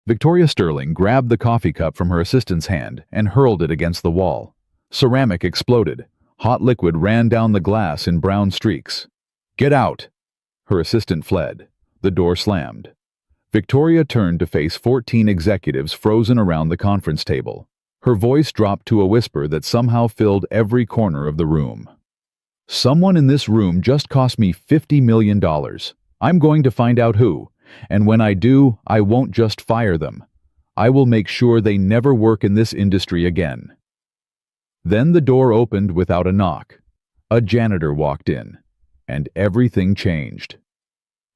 Victoria Sterling grabbed the coffee cup from her assistant's hand and hurled it against the wall. Ceramic exploded. Hot liquid ran down the glass in brown streaks. "Get out!" Her assistant fled. The door slammed. Victoria turned to face 14 executives frozen around the conference table. Her voice dropped to a whisper that somehow filled every corner of the room. "Someone in this room just cost me $50 million. I'm going to find out who, and when I do, I won't just fire them. I will make sure they never work in this industry again." Then the door opened without a knock. A janitor walked in, and everything changed.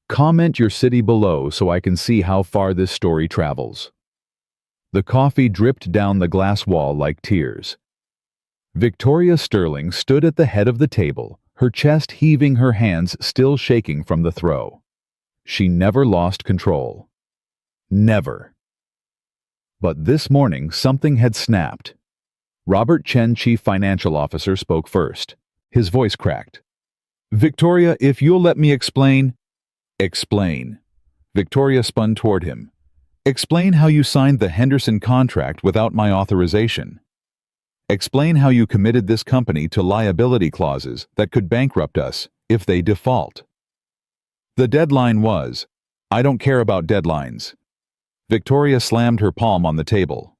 Comment your city below so I can see how far this story travels. The coffee dripped down the glass wall like tears. Victoria Sterling stood at the head of the table, her chest heaving, her hands still shaking from the throw. She never lost control. Never. But this morning something had snapped. Robert Chen, Chief Financial Officer, spoke first. His voice cracked. "Victoria, if you'll let me explain—" "Explain." Victoria spun toward him. "Explain how you signed the Henderson contract without my authorization. Explain how you committed this company to liability clauses that could bankrupt us if they default. The deadline was—" "I don't care about deadlines." Victoria slammed her palm on the table.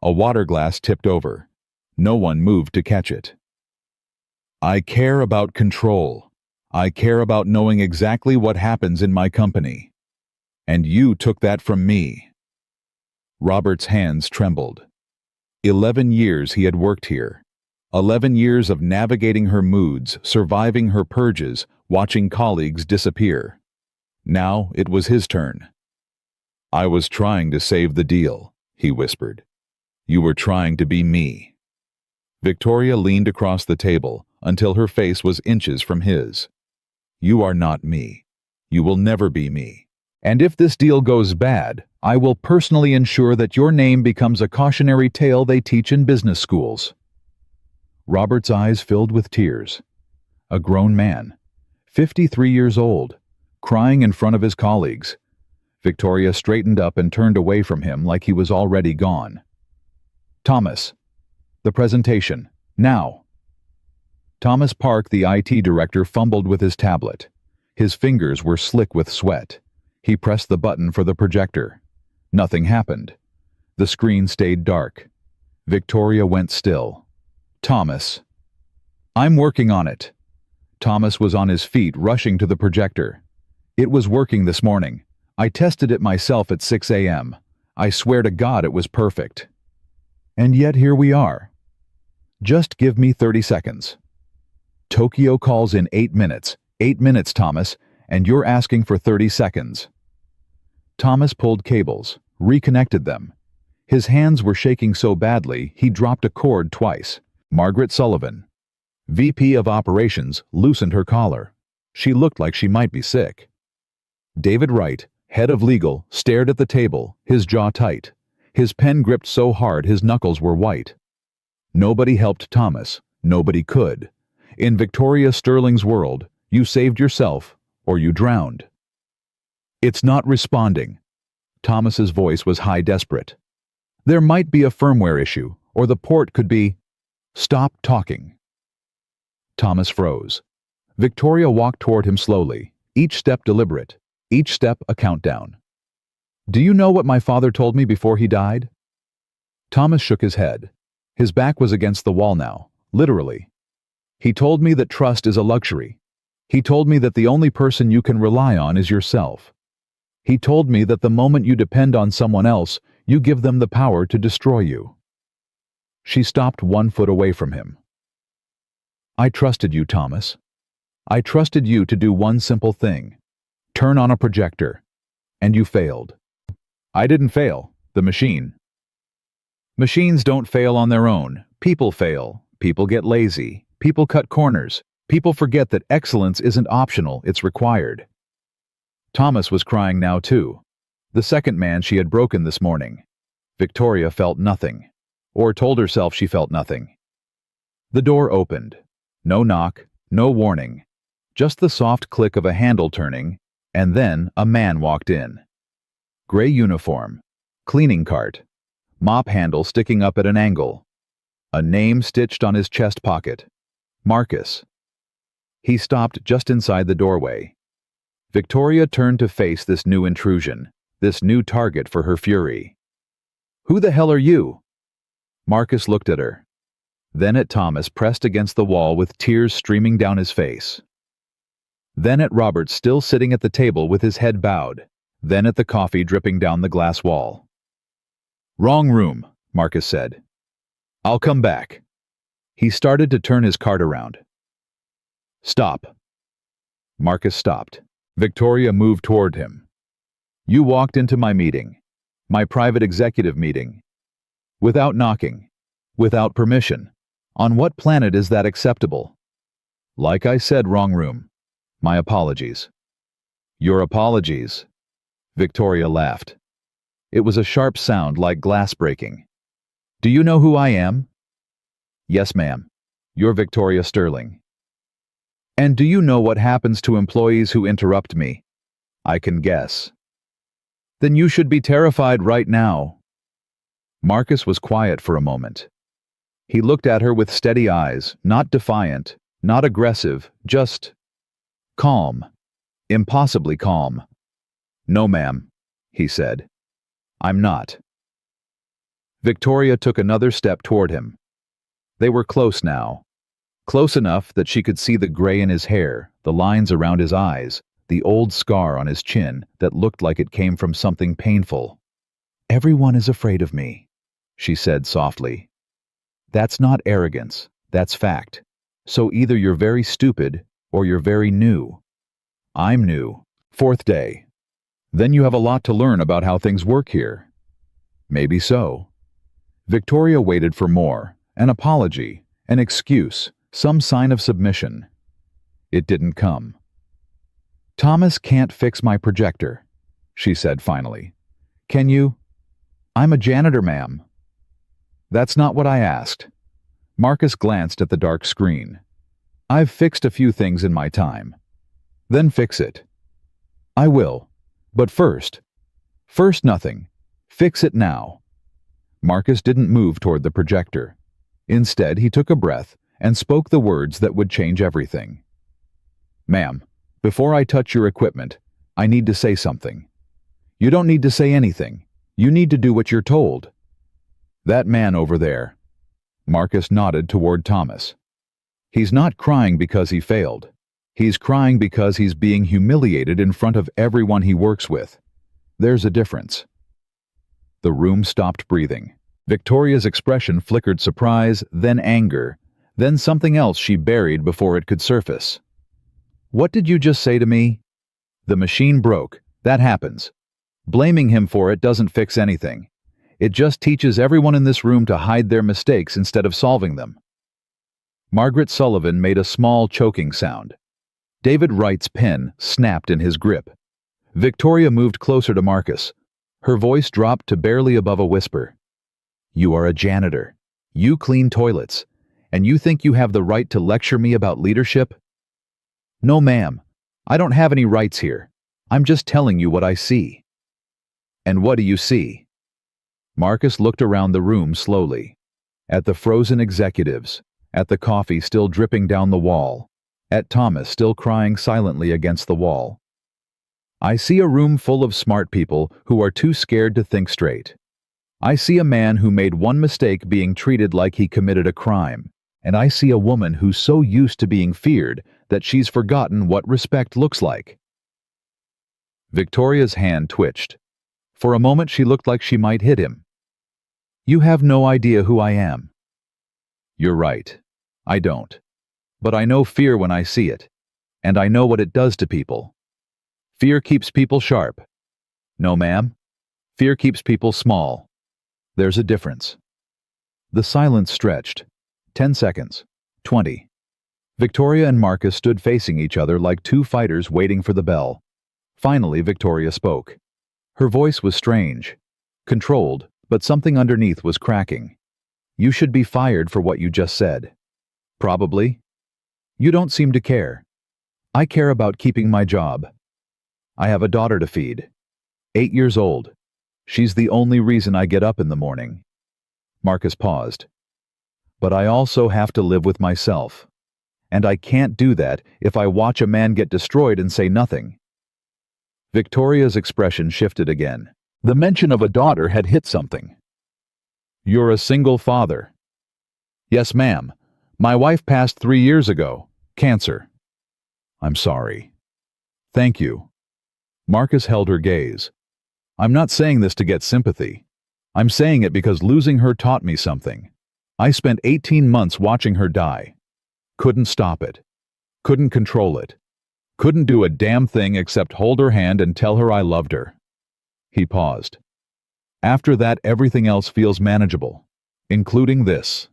A water glass tipped over. No one moved to catch it. "I care about control. I care about knowing exactly what happens in my company. And you took that from me." Robert's hands trembled. 11 years he had worked here. 11 years of navigating her moods, surviving her purges, watching colleagues disappear. Now it was his turn. "I was trying to save the deal," he whispered. "You were trying to be me." Victoria leaned across the table until her face was inches from his. "You are not me. You will never be me. And if this deal goes bad, I will personally ensure that your name becomes a cautionary tale they teach in business schools." Robert's eyes filled with tears. A grown man, 53 years old, crying in front of his colleagues. Victoria straightened up and turned away from him like he was already gone. "Thomas, the presentation, now." Thomas Park, the IT director, fumbled with his tablet. His fingers were slick with sweat. He pressed the button for the projector. Nothing happened. The screen stayed dark. Victoria went still. "Thomas." "I'm working on it." Thomas was on his feet, rushing to the projector. "It was working this morning. I tested it myself at 6 a.m. I swear to God it was perfect. And yet here we are. Just give me 30 seconds. Tokyo calls in 8 minutes. 8 minutes, Thomas, and you're asking for 30 seconds. Thomas pulled cables, reconnected them. His hands were shaking so badly he dropped a cord twice. Margaret Sullivan, VP of Operations, loosened her collar. She looked like she might be sick. David Wright, head of legal, stared at the table, his jaw tight. His pen gripped so hard his knuckles were white. Nobody helped Thomas. Nobody could. In Victoria Sterling's world, you saved yourself or you drowned. "It's not responding." Thomas's voice was high desperate. "There might be a firmware issue, or the port could be—" "Stop talking." Thomas froze. Victoria walked toward him slowly, each step deliberate, each step a countdown. "Do you know what my father told me before he died?" Thomas shook his head. His back was against the wall now, literally. "He told me that trust is a luxury. He told me that the only person you can rely on is yourself. He told me that the moment you depend on someone else, you give them the power to destroy you." She stopped 1 foot away from him. "I trusted you, Thomas. I trusted you to do one simple thing. Turn on a projector. And you failed." "I didn't fail. The machine." "Machines don't fail on their own. People fail. People get lazy. People cut corners. People forget that excellence isn't optional, it's required." Thomas was crying now too. The second man she had broken this morning. Victoria felt nothing. Or told herself she felt nothing. The door opened. No knock, no warning. Just the soft click of a handle turning, and then a man walked in. Gray uniform. Cleaning cart. Mop handle sticking up at an angle. A name stitched on his chest pocket. Marcus. He stopped just inside the doorway. Victoria turned to face this new intrusion, this new target for her fury. "Who the hell are you?" Marcus looked at her. Then at Thomas pressed against the wall with tears streaming down his face. Then at Robert still sitting at the table with his head bowed. Then at the coffee dripping down the glass wall. "Wrong room," Marcus said. "I'll come back." He started to turn his cart around. "Stop." Marcus stopped. Victoria moved toward him. "You walked into my meeting, my private executive meeting, without knocking, without permission. On what planet is that acceptable?" "Like I said, wrong room. My apologies." "Your apologies?" Victoria laughed. It was a sharp sound like glass breaking. "Do you know who I am?" "Yes, ma'am. You're Victoria Sterling." "And do you know what happens to employees who interrupt me?" "I can guess." "Then you should be terrified right now." Marcus was quiet for a moment. He looked at her with steady eyes, not defiant, not aggressive, just calm. Impossibly calm. "No, ma'am," he said. "I'm not." Victoria took another step toward him. They were close now. Close enough that she could see the gray in his hair, the lines around his eyes, the old scar on his chin that looked like it came from something painful. "Everyone is afraid of me," she said softly. "That's not arrogance, that's fact. So either you're very stupid or you're very new. I'm new. 4th day. Then you have a lot to learn about how things work here." "Maybe so." Victoria waited for more, an apology, an excuse, some sign of submission. It didn't come. "Thomas can't fix my projector," she said finally. "Can you?" "I'm a janitor, ma'am." "That's not what I asked." Marcus glanced at the dark screen. "I've fixed a few things in my time." "Then fix it." "I will. But first nothing. Fix it now." Marcus didn't move toward the projector. Instead, he took a breath and spoke the words that would change everything. "Ma'am, before I touch your equipment, I need to say something." "You don't need to say anything. You need to do what you're told." "That man over there." Marcus nodded toward Thomas. "He's not crying because he failed. He's crying because he's being humiliated in front of everyone he works with. There's a difference." The room stopped breathing. Victoria's expression flickered surprise, then anger, then something else she buried before it could surface. "What did you just say to me?" "The machine broke. That happens. Blaming him for it doesn't fix anything. It just teaches everyone in this room to hide their mistakes instead of solving them." Margaret Sullivan made a small choking sound. David Wright's pen snapped in his grip. Victoria moved closer to Marcus. Her voice dropped to barely above a whisper. "You are a janitor. You clean toilets. And you think you have the right to lecture me about leadership?" "No, ma'am. I don't have any rights here. I'm just telling you what I see." "And what do you see?" Marcus looked around the room slowly. At the frozen executives, at the coffee still dripping down the wall, at Thomas still crying silently against the wall. "I see a room full of smart people who are too scared to think straight. I see a man who made one mistake being treated like he committed a crime, and I see a woman who's so used to being feared that she's forgotten what respect looks like." Victoria's hand twitched. For a moment she looked like she might hit him. "You have no idea who I am." "You're right. I don't. But I know fear when I see it, and I know what it does to people. Fear keeps people sharp." "No, ma'am. Fear keeps people small. There's a difference." The silence stretched. 10 seconds. 20. Victoria and Marcus stood facing each other like two fighters waiting for the bell. Finally, Victoria spoke. Her voice was strange, controlled, but something underneath was cracking. "You should be fired for what you just said." "Probably." "You don't seem to care." "I care about keeping my job. I have a daughter to feed. 8 years old. She's the only reason I get up in the morning. Marcus paused. But I also have to live with myself. And I can't do that if I watch a man get destroyed and say nothing. Victoria's expression shifted again. The mention of a daughter had hit something. You're a single father. Yes, ma'am. My wife passed 3 years ago. Cancer. I'm sorry. Thank you. Marcus held her gaze. I'm not saying this to get sympathy. I'm saying it because losing her taught me something. I spent 18 months watching her die. Couldn't stop it. Couldn't control it. Couldn't do a damn thing except hold her hand and tell her I loved her. He paused. After that, everything else feels manageable, including this.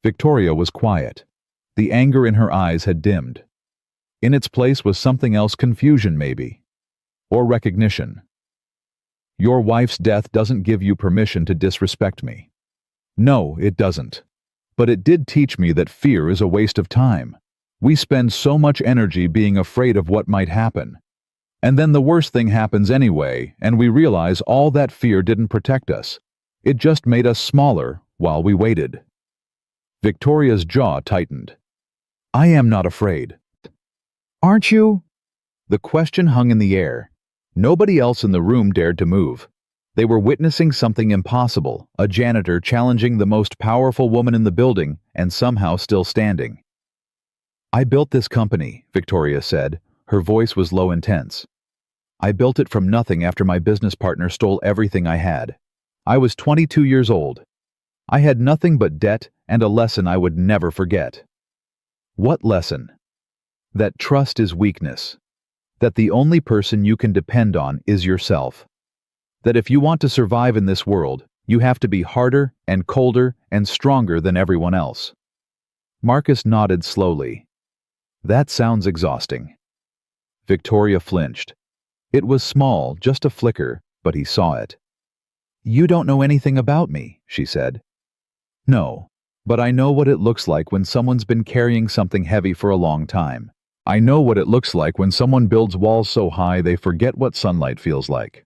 Victoria was quiet. The anger in her eyes had dimmed. In its place was something else, confusion maybe. Or recognition. Your wife's death doesn't give you permission to disrespect me. No, it doesn't. But it did teach me that fear is a waste of time. We spend so much energy being afraid of what might happen. And then the worst thing happens anyway, and we realize all that fear didn't protect us. It just made us smaller while we waited. Victoria's jaw tightened. I am not afraid. Aren't you? The question hung in the air. Nobody else in the room dared to move. They were witnessing something impossible, a janitor challenging the most powerful woman in the building and somehow still standing. I built this company, Victoria said. Her voice was low and tense. I built it from nothing after my business partner stole everything I had. I was 22 years old. I had nothing but debt and a lesson I would never forget. What lesson? That trust is weakness. That the only person you can depend on is yourself. That if you want to survive in this world, you have to be harder and colder and stronger than everyone else. Marcus nodded slowly. That sounds exhausting. Victoria flinched. It was small, just a flicker, but he saw it. You don't know anything about me, she said. No, but I know what it looks like when someone's been carrying something heavy for a long time. I know what it looks like when someone builds walls so high they forget what sunlight feels like.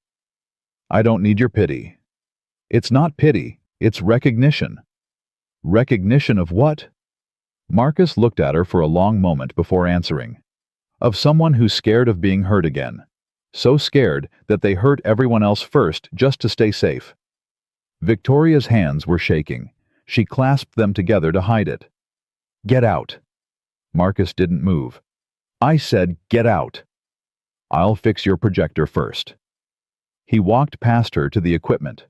I don't need your pity. It's not pity, it's recognition. Recognition of what? Marcus looked at her for a long moment before answering. Of someone who's scared of being hurt again. So scared that they hurt everyone else first just to stay safe. Victoria's hands were shaking. She clasped them together to hide it. Get out. Marcus didn't move. I said, get out. I'll fix your projector first. He walked past her to the equipment.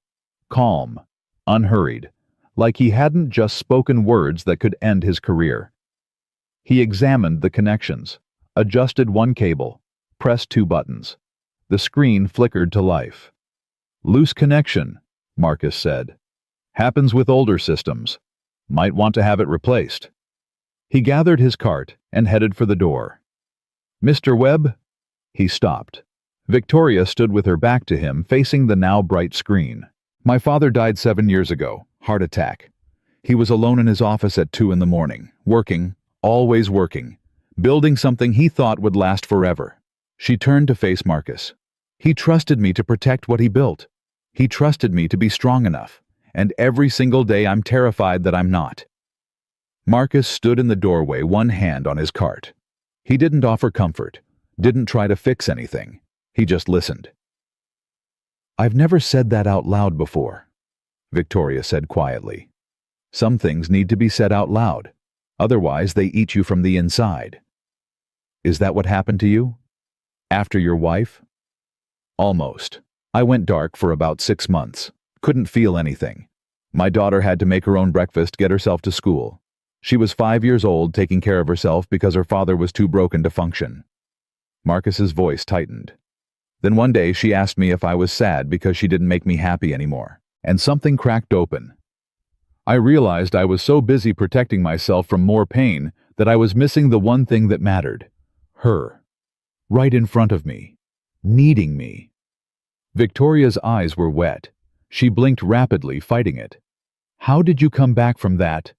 Calm, unhurried, like he hadn't just spoken words that could end his career. He examined the connections, adjusted one cable, pressed 2 buttons. The screen flickered to life. Loose connection, Marcus said. Happens with older systems. Might want to have it replaced. He gathered his cart and headed for the door. Mr. Webb? He stopped. Victoria stood with her back to him, facing the now bright screen. My father died 7 years ago, heart attack. He was alone in his office at 2 in the morning, working, always working, building something he thought would last forever. She turned to face Marcus. He trusted me to protect what he built. He trusted me to be strong enough, and every single day I'm terrified that I'm not. Marcus stood in the doorway, one hand on his cart. He didn't offer comfort, didn't try to fix anything. He just listened. I've never said that out loud before, Victoria said quietly. Some things need to be said out loud, otherwise they eat you from the inside. Is that what happened to you? After your wife? Almost. I went dark for about 6 months. Couldn't feel anything. My daughter had to make her own breakfast, get herself to school. She was 5 years old, taking care of herself because her father was too broken to function. Marcus's voice tightened. Then one day she asked me if I was sad because she didn't make me happy anymore, and something cracked open. I realized I was so busy protecting myself from more pain that I was missing the one thing that mattered. Her. Right in front of me. Needing me. Victoria's eyes were wet. She blinked rapidly, fighting it. How did you come back from that?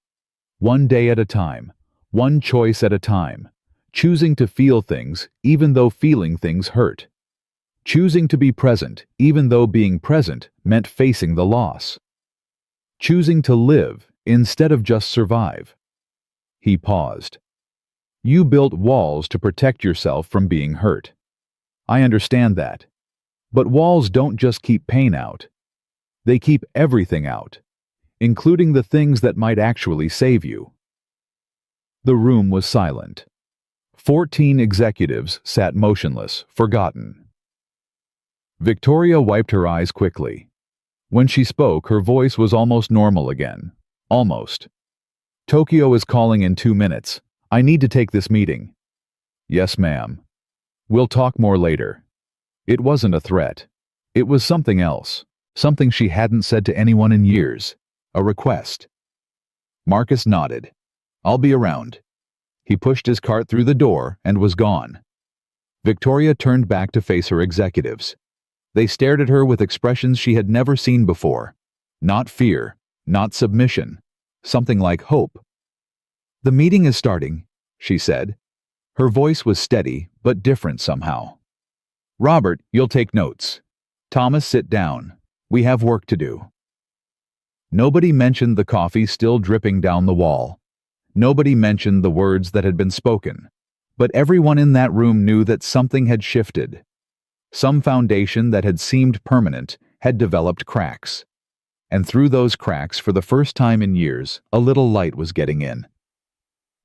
One day at a time. One choice at a time. Choosing to feel things even though feeling things hurt. Choosing to be present, even though being present meant facing the loss. Choosing to live instead of just survive. He paused. You built walls to protect yourself from being hurt. I understand that. But walls don't just keep pain out. They keep everything out, including the things that might actually save you. The room was silent. 14 executives sat motionless, forgotten. Victoria wiped her eyes quickly. When she spoke, her voice was almost normal again. Almost. Tokyo is calling in 2 minutes. I need to take this meeting. Yes, ma'am. We'll talk more later. It wasn't a threat. It was something else. Something she hadn't said to anyone in years. A request. Marcus nodded. I'll be around. He pushed his cart through the door and was gone. Victoria turned back to face her executives. They stared at her with expressions she had never seen before. Not fear, not submission. Something like hope. The meeting is starting, she said. Her voice was steady, but different somehow. Robert, you'll take notes. Thomas, sit down. We have work to do. Nobody mentioned the coffee still dripping down the wall. Nobody mentioned the words that had been spoken. But everyone in that room knew that something had shifted. Some foundation that had seemed permanent had developed cracks. And through those cracks, for the first time in years, a little light was getting in.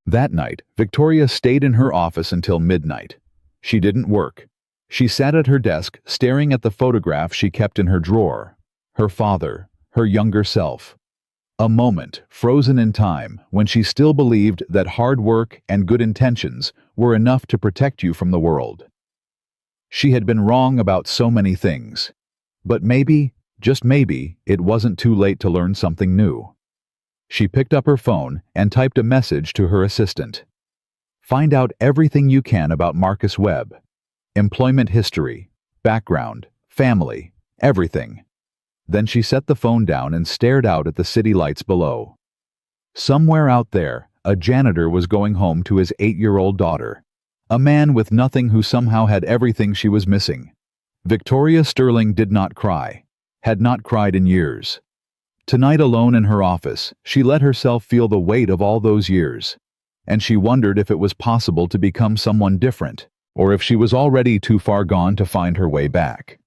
That night, Victoria stayed in her office until midnight. She didn't work. She sat at her desk, staring at the photograph she kept in her drawer. Her father, her younger self. A moment, frozen in time, when she still believed that hard work and good intentions were enough to protect you from the world. She had been wrong about so many things. But maybe, just maybe, it wasn't too late to learn something new. She picked up her phone and typed a message to her assistant. Find out everything you can about Marcus Webb. Employment history, background, family, everything. Then she set the phone down and stared out at the city lights below. Somewhere out there, a janitor was going home to his 8-year-old daughter. A man with nothing who somehow had everything she was missing. Victoria Sterling did not cry. Had not cried in years. Tonight, alone in her office, she let herself feel the weight of all those years. And she wondered if it was possible to become someone different, or if she was already too far gone to find her way back.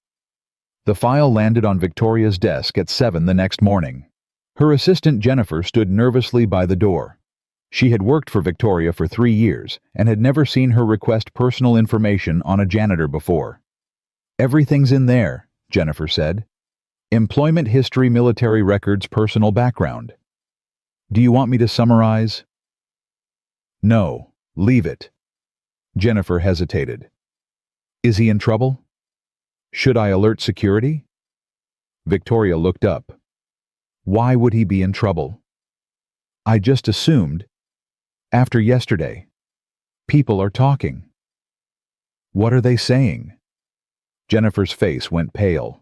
The file landed on Victoria's desk at 7 the next morning. Her assistant Jennifer stood nervously by the door. She had worked for Victoria for 3 years and had never seen her request personal information on a janitor before. Everything's in there, Jennifer said. Employment history, military records, personal background. Do you want me to summarize? No, leave it. Jennifer hesitated. Is he in trouble? Should I alert security? Victoria looked up. Why would he be in trouble? I just assumed. After yesterday. People are talking. What are they saying? Jennifer's face went pale.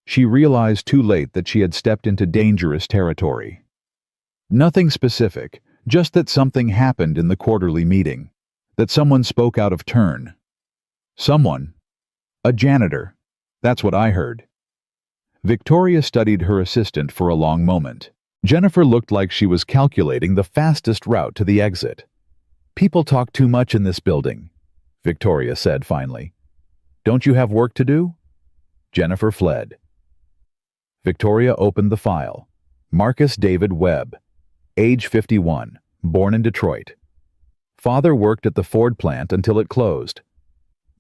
She realized too late that she had stepped into dangerous territory. Nothing specific, just that something happened in the quarterly meeting. That someone spoke out of turn. Someone. A janitor. That's what I heard. Victoria studied her assistant for a long moment. Jennifer looked like she was calculating the fastest route to the exit. People talk too much in this building, Victoria said finally. Don't you have work to do? Jennifer fled. Victoria opened the file. Marcus David Webb, age 51, born in Detroit. Father worked at the Ford plant until it closed.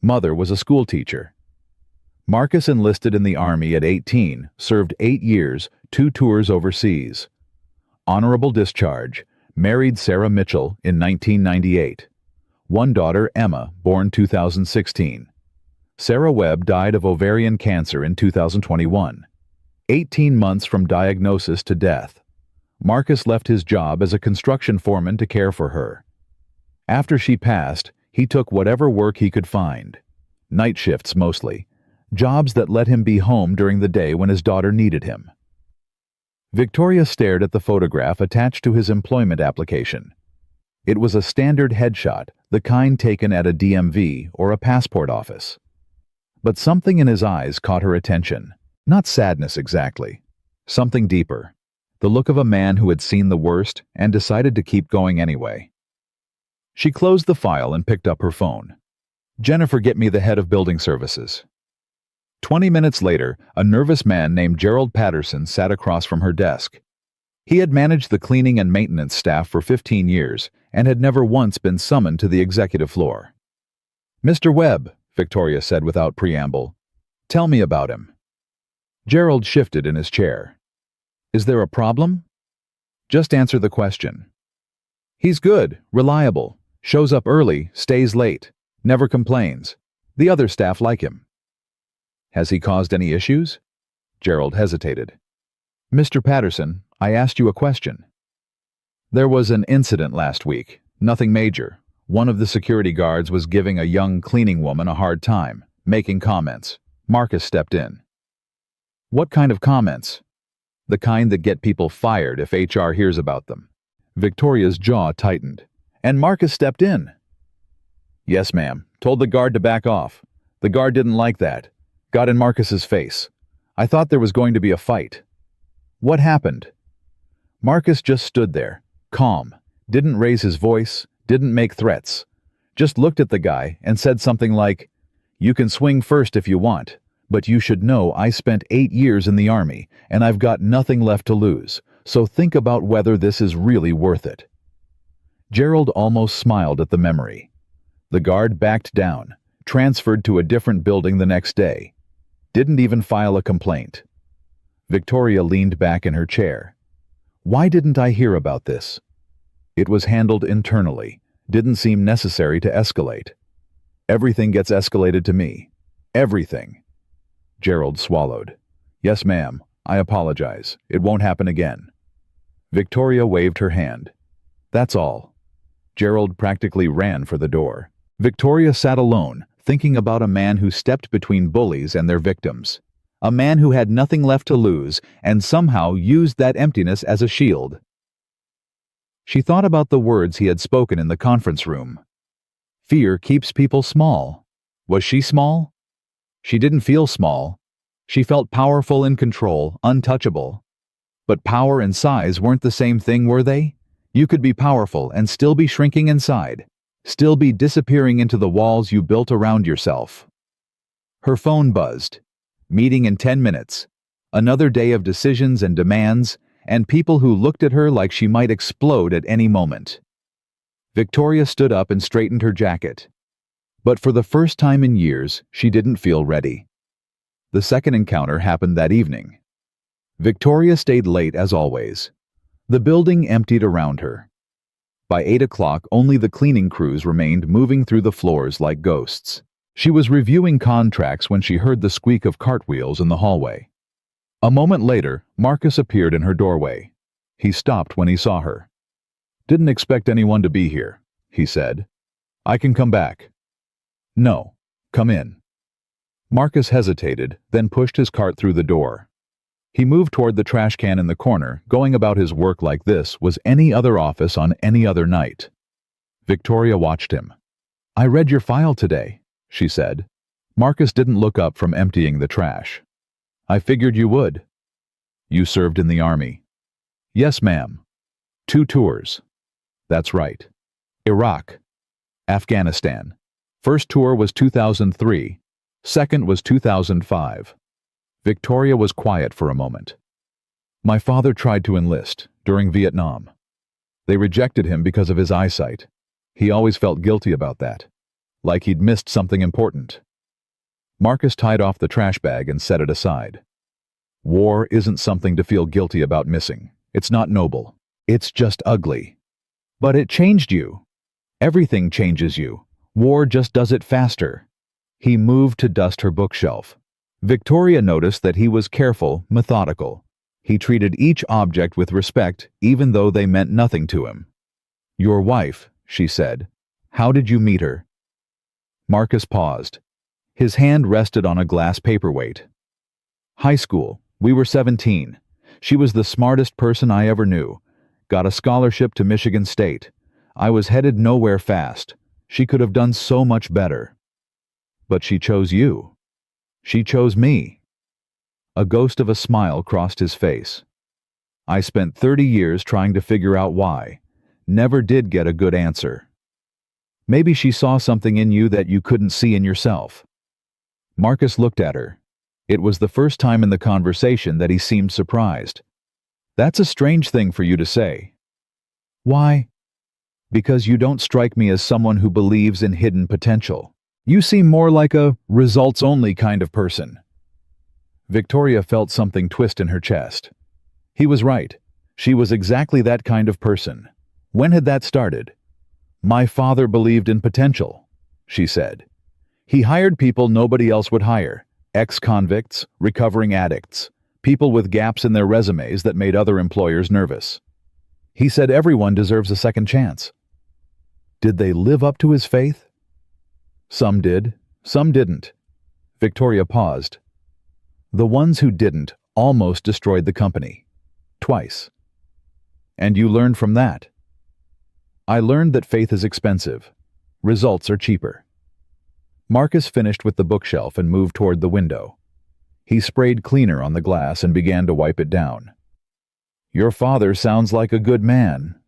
Mother was a school teacher. Marcus enlisted in the Army at 18, served 8 years, 2 tours overseas. Honorable discharge, married Sarah Mitchell in 1998. 1 daughter, Emma, born 2016. Sarah Webb died of ovarian cancer in 2021. 18 months from diagnosis to death. Marcus left his job as a construction foreman to care for her. After she passed, he took whatever work he could find. Night shifts mostly. Jobs that let him be home during the day when his daughter needed him. Victoria stared at the photograph attached to his employment application. It was a standard headshot, the kind taken at a DMV or a passport office. But something in his eyes caught her attention. Not sadness exactly. Something deeper. The look of a man who had seen the worst and decided to keep going anyway. She closed the file and picked up her phone. "Jennifer, get me the head of building services." 20 minutes later, a nervous man named Gerald Patterson sat across from her desk. He had managed the cleaning and maintenance staff for 15 years and had never once been summoned to the executive floor. "Mr. Webb," Victoria said without preamble, "tell me about him." Gerald shifted in his chair. "Is there a problem?" "Just answer the question." "He's good, reliable, shows up early, stays late, never complains. The other staff like him." "Has he caused any issues?" Gerald hesitated. "Mr. Patterson, I asked you a question." "There was an incident last week, nothing major. One of the security guards was giving a young cleaning woman a hard time, making comments. Marcus stepped in." "What kind of comments?" "The kind that get people fired if HR hears about them." Victoria's jaw tightened. "And Marcus stepped in?" "Yes, ma'am. Told the guard to back off. The guard didn't like that. Got in Marcus's face. I thought there was going to be a fight." "What happened?" "Marcus just stood there, calm, didn't raise his voice, didn't make threats. Just looked at the guy and said something like, 'You can swing first if you want, but you should know I spent 8 years in the army and I've got nothing left to lose, so think about whether this is really worth it.'" Gerald almost smiled at the memory. The guard backed down, transferred to a different building the next day. Didn't even file a complaint. Victoria leaned back in her chair. "Why didn't I hear about this?" "It was handled internally. Didn't seem necessary to escalate." "Everything gets escalated to me. Everything." Gerald swallowed. "Yes, ma'am. I apologize. It won't happen again." Victoria waved her hand. "That's all." Gerald practically ran for the door. Victoria sat alone, thinking about a man who stepped between bullies and their victims. A man who had nothing left to lose and somehow used that emptiness as a shield. She thought about the words he had spoken in the conference room. "Fear keeps people small." Was she small? She didn't feel small. She felt powerful, in control, untouchable. But power and size weren't the same thing, were they? You could be powerful and still be shrinking inside, still be disappearing into the walls you built around yourself. Her phone buzzed. Meeting in 10 minutes. Another day of decisions and demands, and people who looked at her like she might explode at any moment. Victoria stood up and straightened her jacket. But for the first time in years, she didn't feel ready. The second encounter happened that evening. Victoria stayed late as always. The building emptied around her. By 8 o'clock, only the cleaning crews remained, moving through the floors like ghosts. She was reviewing contracts when she heard the squeak of cartwheels in the hallway. A moment later, Marcus appeared in her doorway. He stopped when he saw her. "Didn't expect anyone to be here," he said. "I can come back." "No, come in." Marcus hesitated, then pushed his cart through the door. He moved toward the trash can in the corner, going about his work like this was any other office on any other night. Victoria watched him. "I read your file today," she said. Marcus didn't look up from emptying the trash. "I figured you would." "You served in the army." "Yes, ma'am. 2 tours." "That's right." "Iraq. Afghanistan. First tour was 2003. Second was 2005. Victoria was quiet for a moment. "My father tried to enlist during Vietnam. They rejected him because of his eyesight. He always felt guilty about that, like he'd missed something important." Marcus tied off the trash bag and set it aside. "War isn't something to feel guilty about missing. It's not noble. It's just ugly." "But it changed you." "Everything changes you. War just does it faster." He moved to dust her bookshelf. Victoria noticed that he was careful, methodical. He treated each object with respect, even though they meant nothing to him. "Your wife," she said. "How did you meet her?" Marcus paused. His hand rested on a glass paperweight. "High school. We were 17. She was the smartest person I ever knew. Got a scholarship to Michigan State. I was headed nowhere fast. She could have done so much better." "But she chose you." She chose me. A ghost of a smile crossed his face. I spent 30 years trying to figure out why. Never did get a good answer. Maybe she saw something in you that you couldn't see in yourself. Marcus looked at her. It was the first time in the conversation that he seemed surprised. That's a strange thing for you to say. Why? Because you don't strike me as someone who believes in hidden potential. You seem more like a results-only kind of person. Victoria felt something twist in her chest. He was right. She was exactly that kind of person. When had that started? My father believed in potential, she said. He hired people nobody else would hire. Ex-convicts, recovering addicts, people with gaps in their resumes that made other employers nervous. He said everyone deserves a second chance. Did they live up to his faith? Some did, some didn't. Victoria paused. The ones who didn't almost destroyed the company. Twice. And you learned from that? I learned that faith is expensive. Results are cheaper. Marcus finished with the bookshelf and moved toward the window. He sprayed cleaner on the glass and began to wipe it down. Your father sounds like a good man.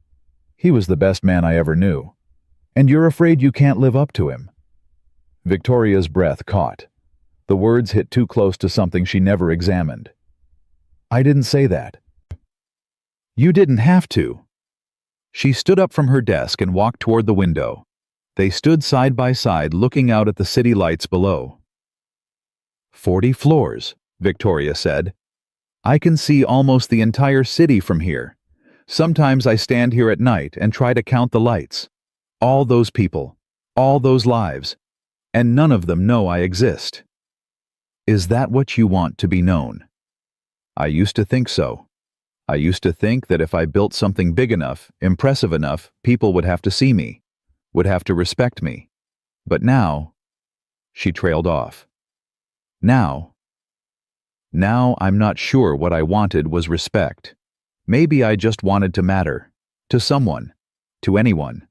He was the best man I ever knew. And you're afraid you can't live up to him. Victoria's breath caught. The words hit too close to something she never examined. I didn't say that. You didn't have to. She stood up from her desk and walked toward the window. They stood side by side looking out at the city lights below. 40 floors, Victoria said. I can see almost the entire city from here. Sometimes I stand here at night and try to count the lights. All those people, all those lives, and none of them know I exist. Is that what you want to be known? I used to think so. I used to think that if I built something big enough, impressive enough, people would have to see me, would have to respect me. But now, she trailed off. Now I'm not sure what I wanted was respect. Maybe I just wanted to matter. To someone. To anyone.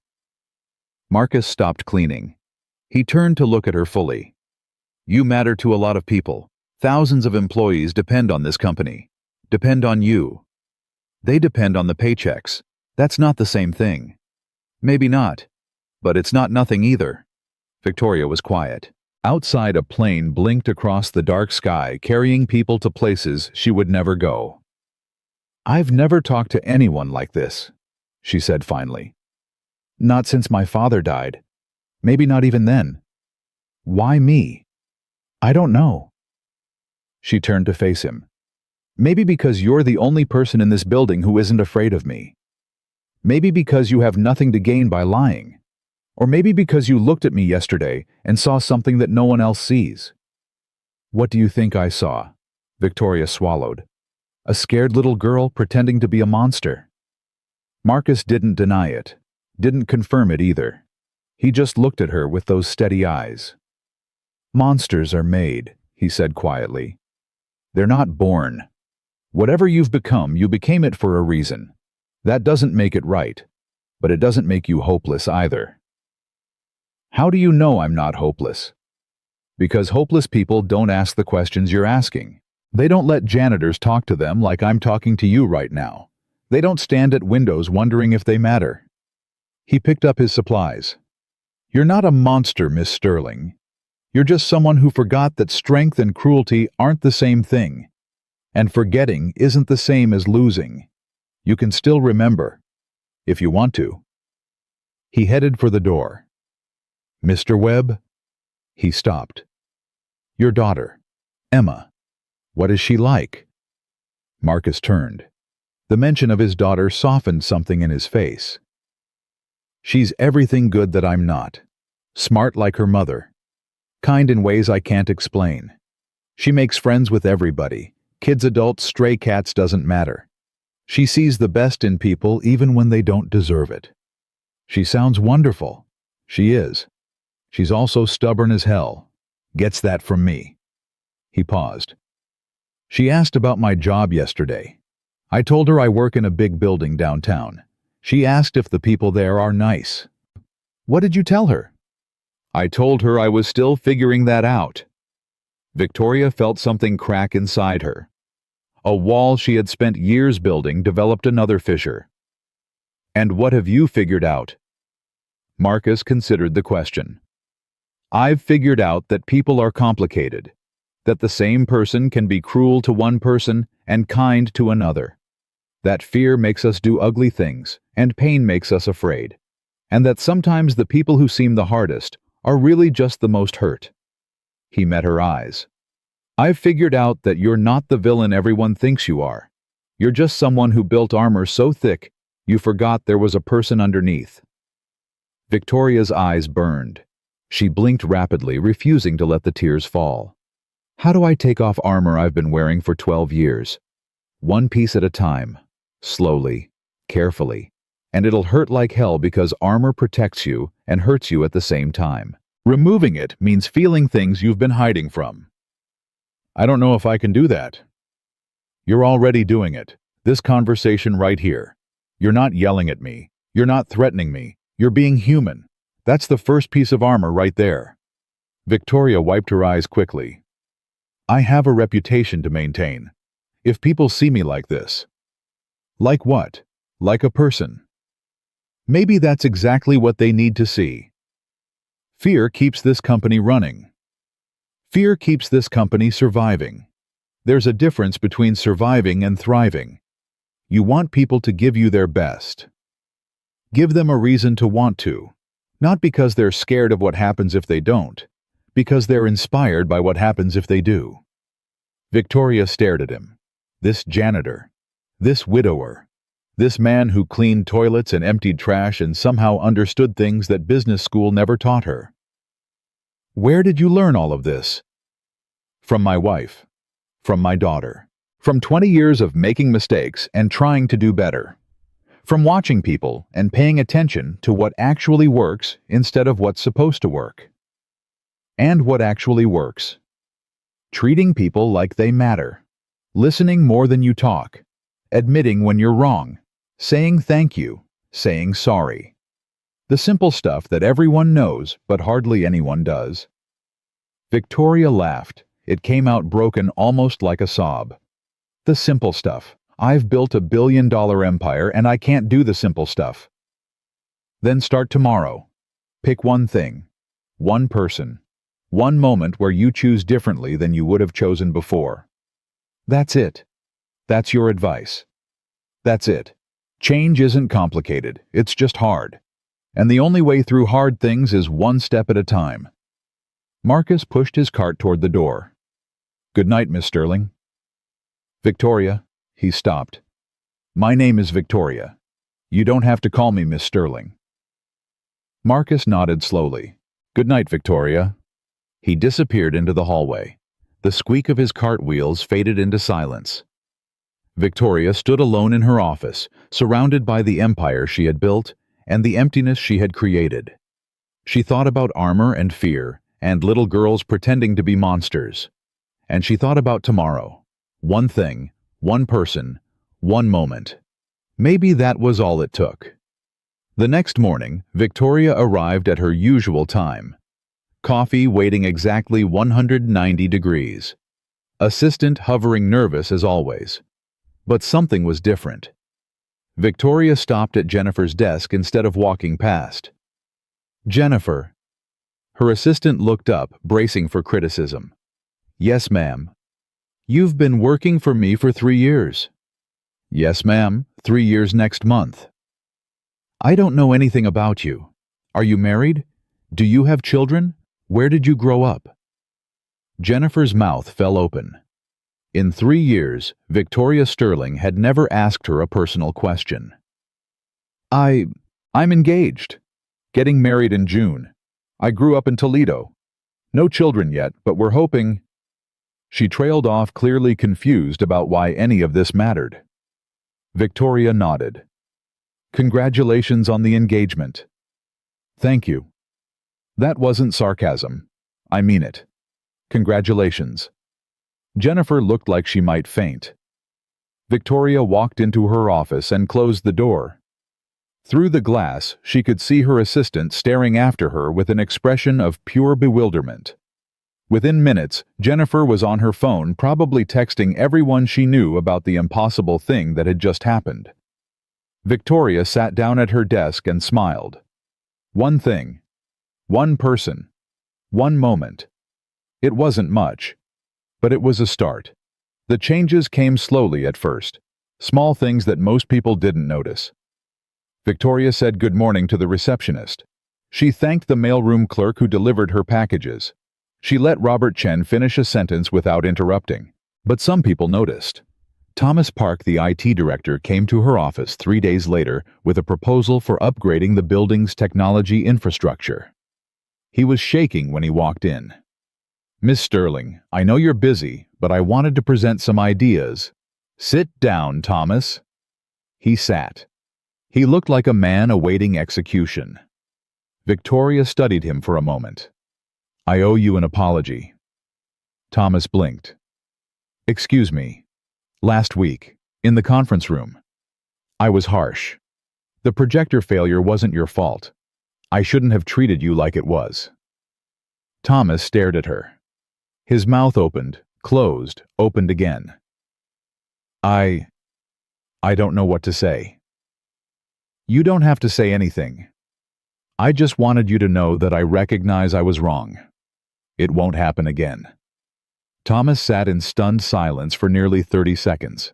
Marcus stopped cleaning. He turned to look at her fully. You matter to a lot of people. Thousands of employees depend on this company. Depend on you. They depend on the paychecks. That's not the same thing. Maybe not. But it's not nothing either. Victoria was quiet. Outside, a plane blinked across the dark sky, carrying people to places she would never go. I've never talked to anyone like this, she said finally. Not since my father died. Maybe not even then. Why me? I don't know. She turned to face him. Maybe because you're the only person in this building who isn't afraid of me. Maybe because you have nothing to gain by lying. Or maybe because you looked at me yesterday and saw something that no one else sees. What do you think I saw? Victoria swallowed. A scared little girl pretending to be a monster. Marcus didn't deny it, didn't confirm it either. He just looked at her with those steady eyes. Monsters are made, he said quietly. They're not born. Whatever you've become, you became it for a reason. That doesn't make it right, but it doesn't make you hopeless either. How do you know I'm not hopeless? Because hopeless people don't ask the questions you're asking. They don't let janitors talk to them like I'm talking to you right now. They don't stand at windows wondering if they matter. He picked up his supplies. You're not a monster, Miss Sterling. You're just someone who forgot that strength and cruelty aren't the same thing. And forgetting isn't the same as losing. You can still remember, if you want to. He headed for the door. Mr. Webb? He stopped. Your daughter, Emma. What is she like? Marcus turned. The mention of his daughter softened something in his face. She's everything good that I'm not. Smart like her mother. Kind in ways I can't explain. She makes friends with everybody. Kids, adults, stray cats, doesn't matter. She sees the best in people even when they don't deserve it. She sounds wonderful. She is. She's also stubborn as hell. Gets that from me. He paused. She asked about my job yesterday. I told her I work in a big building downtown. She asked if the people there are nice. What did you tell her? I told her I was still figuring that out. Victoria felt something crack inside her. A wall she had spent years building developed another fissure. "And what have you figured out?" Marcus considered the question. "I've figured out that people are complicated, that the same person can be cruel to one person and kind to another, that fear makes us do ugly things and pain makes us afraid, and that sometimes the people who seem the hardest are really just the most hurt." He met her eyes. "I've figured out that you're not the villain everyone thinks you are. You're just someone who built armor so thick you forgot there was a person underneath." Victoria's eyes burned. She blinked rapidly, refusing to let the tears fall. "How do I take off armor I've been wearing for 12 years? One piece at a time, slowly, carefully, and it'll hurt like hell because armor protects you and hurts you at the same time. Removing it means feeling things you've been hiding from." "I don't know if I can do that." "You're already doing it. This conversation right here. You're not yelling at me. You're not threatening me. You're being human. That's the first piece of armor right there." Victoria wiped her eyes quickly. "I have a reputation to maintain. If people see me like this." "Like what? Like a person?" "Maybe that's exactly what they need to see. Fear keeps this company running. Fear keeps this company surviving. There's a difference between surviving and thriving. You want people to give you their best. Give them a reason to want to, not because they're scared of what happens if they don't, because they're inspired by what happens if they do." Victoria stared at him. This janitor, this widower, this man who cleaned toilets and emptied trash and somehow understood things that business school never taught her. "Where did you learn all of this?" "From my wife. From my daughter. From 20 years of making mistakes and trying to do better. From watching people and paying attention to what actually works instead of what's supposed to work. And what actually works. Treating people like they matter. Listening more than you talk. Admitting when you're wrong. Saying thank you. Saying sorry. The simple stuff that everyone knows but hardly anyone does." Victoria laughed. It came out broken, almost like a sob. "The simple stuff. I've built a billion-dollar empire and I can't do the simple stuff." "Then start tomorrow. Pick one thing, one person, one moment where you choose differently than you would have chosen before. That's it. That's your advice. That's it. Change isn't complicated, it's just hard. And the only way through hard things is one step at a time." Marcus pushed his cart toward the door. "Good night, Miss Sterling." "Victoria." He stopped. "My name is Victoria. You don't have to call me Miss Sterling." Marcus nodded slowly. "Good night, Victoria." He disappeared into the hallway. The squeak of his cart wheels faded into silence. Victoria stood alone in her office, surrounded by the empire she had built and the emptiness she had created. She thought about armor and fear and little girls pretending to be monsters. And she thought about tomorrow. One thing, one person, one moment. Maybe that was all it took. The next morning, Victoria arrived at her usual time. Coffee waiting exactly 190 degrees. Assistant hovering nervous as always. But something was different. Victoria stopped at Jennifer's desk instead of walking past. "Jennifer." Her assistant looked up, bracing for criticism. "Yes, ma'am." "You've been working for me for 3 years." "Yes, ma'am, 3 years next month." "I don't know anything about you. Are you married? Do you have children? Where did you grow up?" Jennifer's mouth fell open. In 3 years, Victoria Sterling had never asked her a personal question. I'm engaged. Getting married in June. I grew up in Toledo. No children yet, but we're hoping—" She trailed off, clearly confused about why any of this mattered. Victoria nodded. "Congratulations on the engagement." "Thank you." "That wasn't sarcasm. I mean it. Congratulations." Jennifer looked like she might faint. Victoria walked into her office and closed the door. Through the glass, she could see her assistant staring after her with an expression of pure bewilderment. Within minutes, Jennifer was on her phone, probably texting everyone she knew about the impossible thing that had just happened. Victoria sat down at her desk and smiled. One thing. One person. One moment. It wasn't much. But it was a start. The changes came slowly at first. Small things that most people didn't notice. Victoria said good morning to the receptionist. She thanked the mailroom clerk who delivered her packages. She let Robert Chen finish a sentence without interrupting. But some people noticed. Thomas Park, the IT director, came to her office 3 days later with a proposal for upgrading the building's technology infrastructure. He was shaking when he walked in. "Miss Sterling, I know you're busy, but I wanted to present some ideas." "Sit down, Thomas." He sat. He looked like a man awaiting execution. Victoria studied him for a moment. "I owe you an apology." Thomas blinked. "Excuse me. Last week, in the conference room, I was harsh. The projector failure wasn't your fault. I shouldn't have treated you like it was." Thomas stared at her. His mouth opened, closed, opened again. I don't know what to say." "You don't have to say anything. I just wanted you to know that I recognize I was wrong. It won't happen again." Thomas sat in stunned silence for nearly 30 seconds.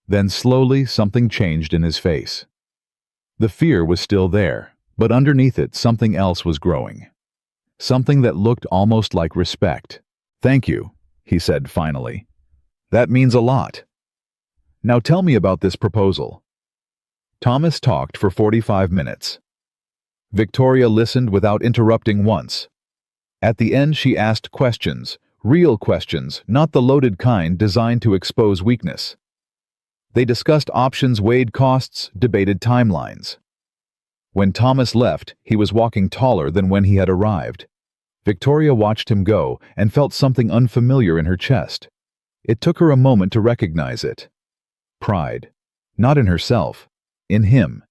Then slowly something changed in his face. The fear was still there, but underneath it something else was growing. Something that looked almost like respect. "Thank you," he said finally. "That means a lot. Now tell me about this proposal." Thomas talked for 45 minutes. Victoria listened without interrupting once. At the end she asked questions, real questions, not the loaded kind designed to expose weakness. They discussed options, weighed costs, debated timelines. When Thomas left, he was walking taller than when he had arrived. Victoria watched him go and felt something unfamiliar in her chest. It took her a moment to recognize it. Pride. Not in herself. In him.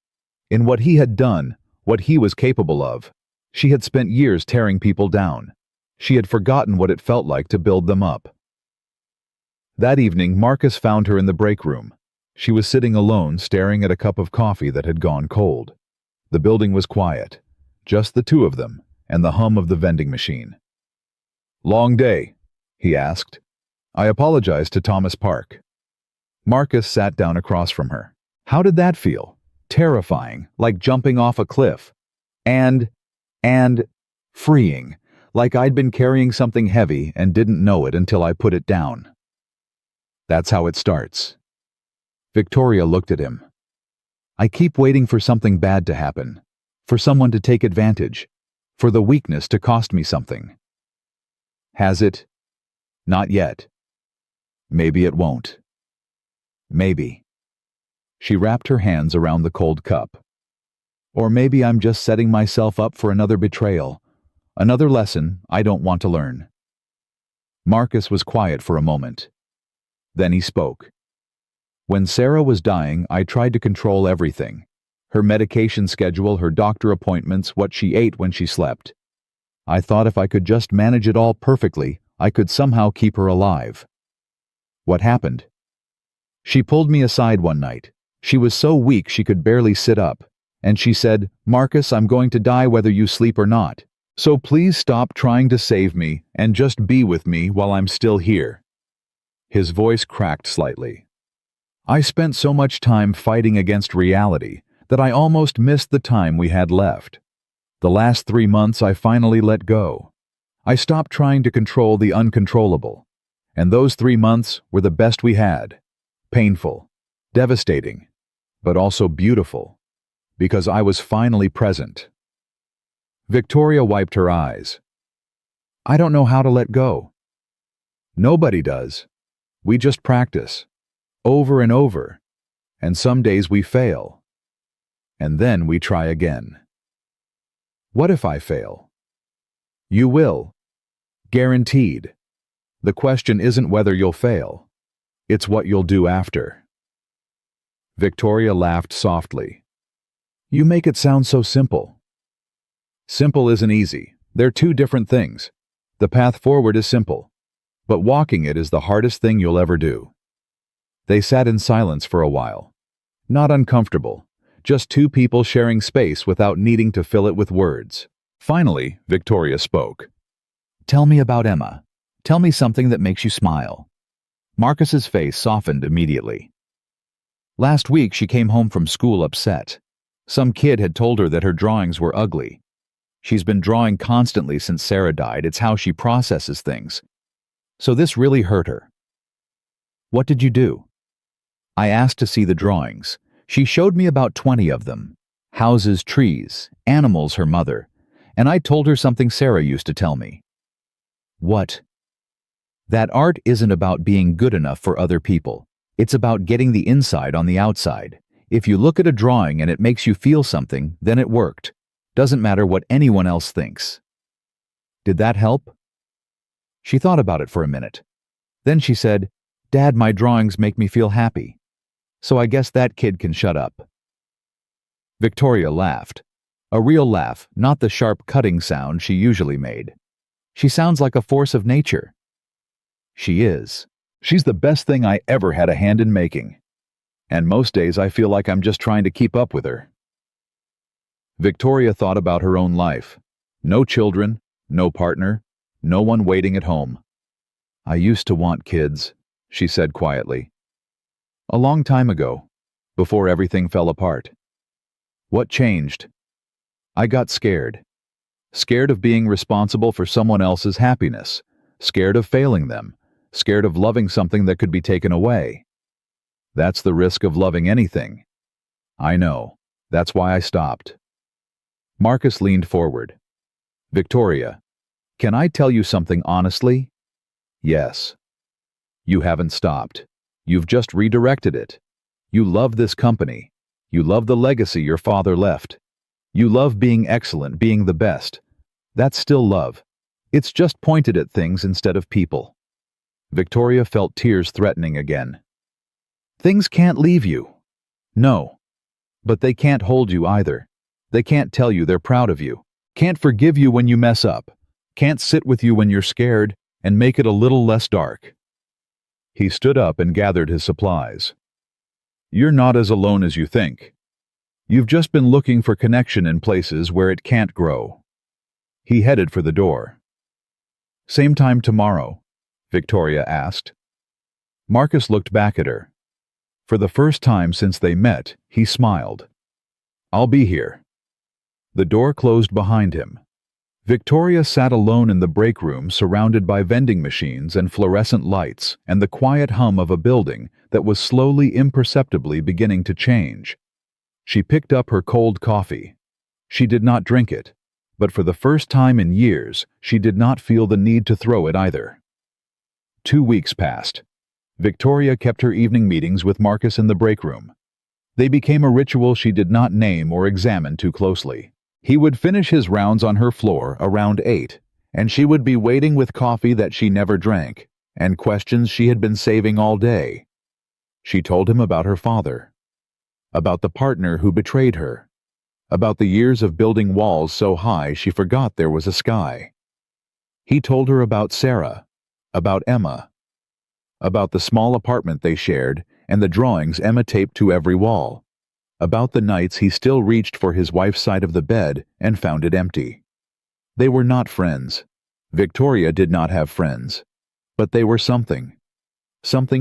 In what he had done, what he was capable of. She had spent years tearing people down. She had forgotten what it felt like to build them up. That evening, Marcus found her in the break room. She was sitting alone, staring at a cup of coffee that had gone cold. The building was quiet. Just the two of them, and the hum of the vending machine. "Long day?" he asked. "I apologized to Thomas Park." Marcus sat down across from her. How did that feel? Terrifying, like jumping off a cliff. And freeing, like I'd been carrying something heavy and didn't know it until I put it down. That's how it starts. Victoria looked at him. "I keep waiting for something bad to happen, for someone to take advantage, for the weakness to cost me something." Has it? Not yet. Maybe it won't. Maybe. She wrapped her hands around the cold cup. Or maybe I'm just setting myself up for another betrayal, another lesson I don't want to learn. Marcus was quiet for a moment. Then he spoke. "When Sarah was dying, I tried to control everything. Her medication schedule, her doctor appointments, what she ate when she slept. I thought if I could just manage it all perfectly, I could somehow keep her alive. What happened? She pulled me aside one night. She was so weak she could barely sit up. And she said, 'Marcus, I'm going to die whether you sleep or not. So please stop trying to save me and just be with me while I'm still here.'" His voice cracked slightly. "I spent so much time fighting against reality that I almost missed the time we had left. The last 3 months I finally let go. I stopped trying to control the uncontrollable. And those 3 months were the best we had. Painful, devastating, but also beautiful. Because I was finally present." Victoria wiped her eyes. "I don't know how to let go." Nobody does. We just practice. Over and over. And some days we fail. And then we try again. What if I fail? You will. Guaranteed. The question isn't whether you'll fail. It's what you'll do after. Victoria laughed softly. "You make it sound so simple." Simple isn't easy. They're two different things. The path forward is simple, but walking it is the hardest thing you'll ever do. They sat in silence for a while. Not uncomfortable, just two people sharing space without needing to fill it with words. Finally, Victoria spoke. "Tell me about Emma. Tell me something that makes you smile." Marcus's face softened immediately. Last week she came home from school upset. Some kid had told her that her drawings were ugly. She's been drawing constantly since Sarah died. It's how she processes things. So this really hurt her. "What did you do?" "I asked to see the drawings. She showed me about 20 of them. Houses, trees, animals, her mother. And I told her something Sarah used to tell me." "What?" "That art isn't about being good enough for other people. It's about getting the inside on the outside. If you look at a drawing and it makes you feel something, then it worked. Doesn't matter what anyone else thinks." "Did that help?" She thought about it for a minute. Then she said, "Dad, my drawings make me feel happy. So I guess that kid can shut up." Victoria laughed. A real laugh, not the sharp cutting sound she usually made. "She sounds like a force of nature." "She is. She's the best thing I ever had a hand in making. And most days I feel like I'm just trying to keep up with her." Victoria thought about her own life. No children, no partner, no one waiting at home. "I used to want kids," she said quietly. "A long time ago, before everything fell apart." "What changed?" "I got scared. Scared of being responsible for someone else's happiness. Scared of failing them. Scared of loving something that could be taken away. That's the risk of loving anything." "I know. That's why I stopped." Marcus leaned forward. "Victoria, can I tell you something honestly?" "Yes." "You haven't stopped. You've just redirected it. You love this company. You love the legacy your father left. You love being excellent, being the best. That's still love. It's just pointed at things instead of people." Victoria felt tears threatening again. "Things can't leave you." "No. But they can't hold you either. They can't tell you they're proud of you. Can't forgive you when you mess up. Can't sit with you when you're scared and make it a little less dark." He stood up and gathered his supplies. "You're not as alone as you think. You've just been looking for connection in places where it can't grow." He headed for the door. "Same time tomorrow?" Victoria asked. Marcus looked back at her. For the first time since they met, he smiled. "I'll be here." The door closed behind him. Victoria sat alone in the break room, surrounded by vending machines and fluorescent lights and the quiet hum of a building that was slowly, imperceptibly beginning to change. She picked up her cold coffee. She did not drink it, but for the first time in years, she did not feel the need to throw it either. 2 weeks passed. Victoria kept her evening meetings with Marcus in the break room. They became a ritual she did not name or examine too closely. He would finish his rounds on her floor around 8, and she would be waiting with coffee that she never drank, and questions she had been saving all day. She told him about her father, about the partner who betrayed her, about the years of building walls so high she forgot there was a sky. He told her about Sarah, about Emma, about the small apartment they shared and the drawings Emma taped to every wall, about the nights he still reached for his wife's side of the bed and found it empty. They were not friends. Victoria did not have friends, but they were something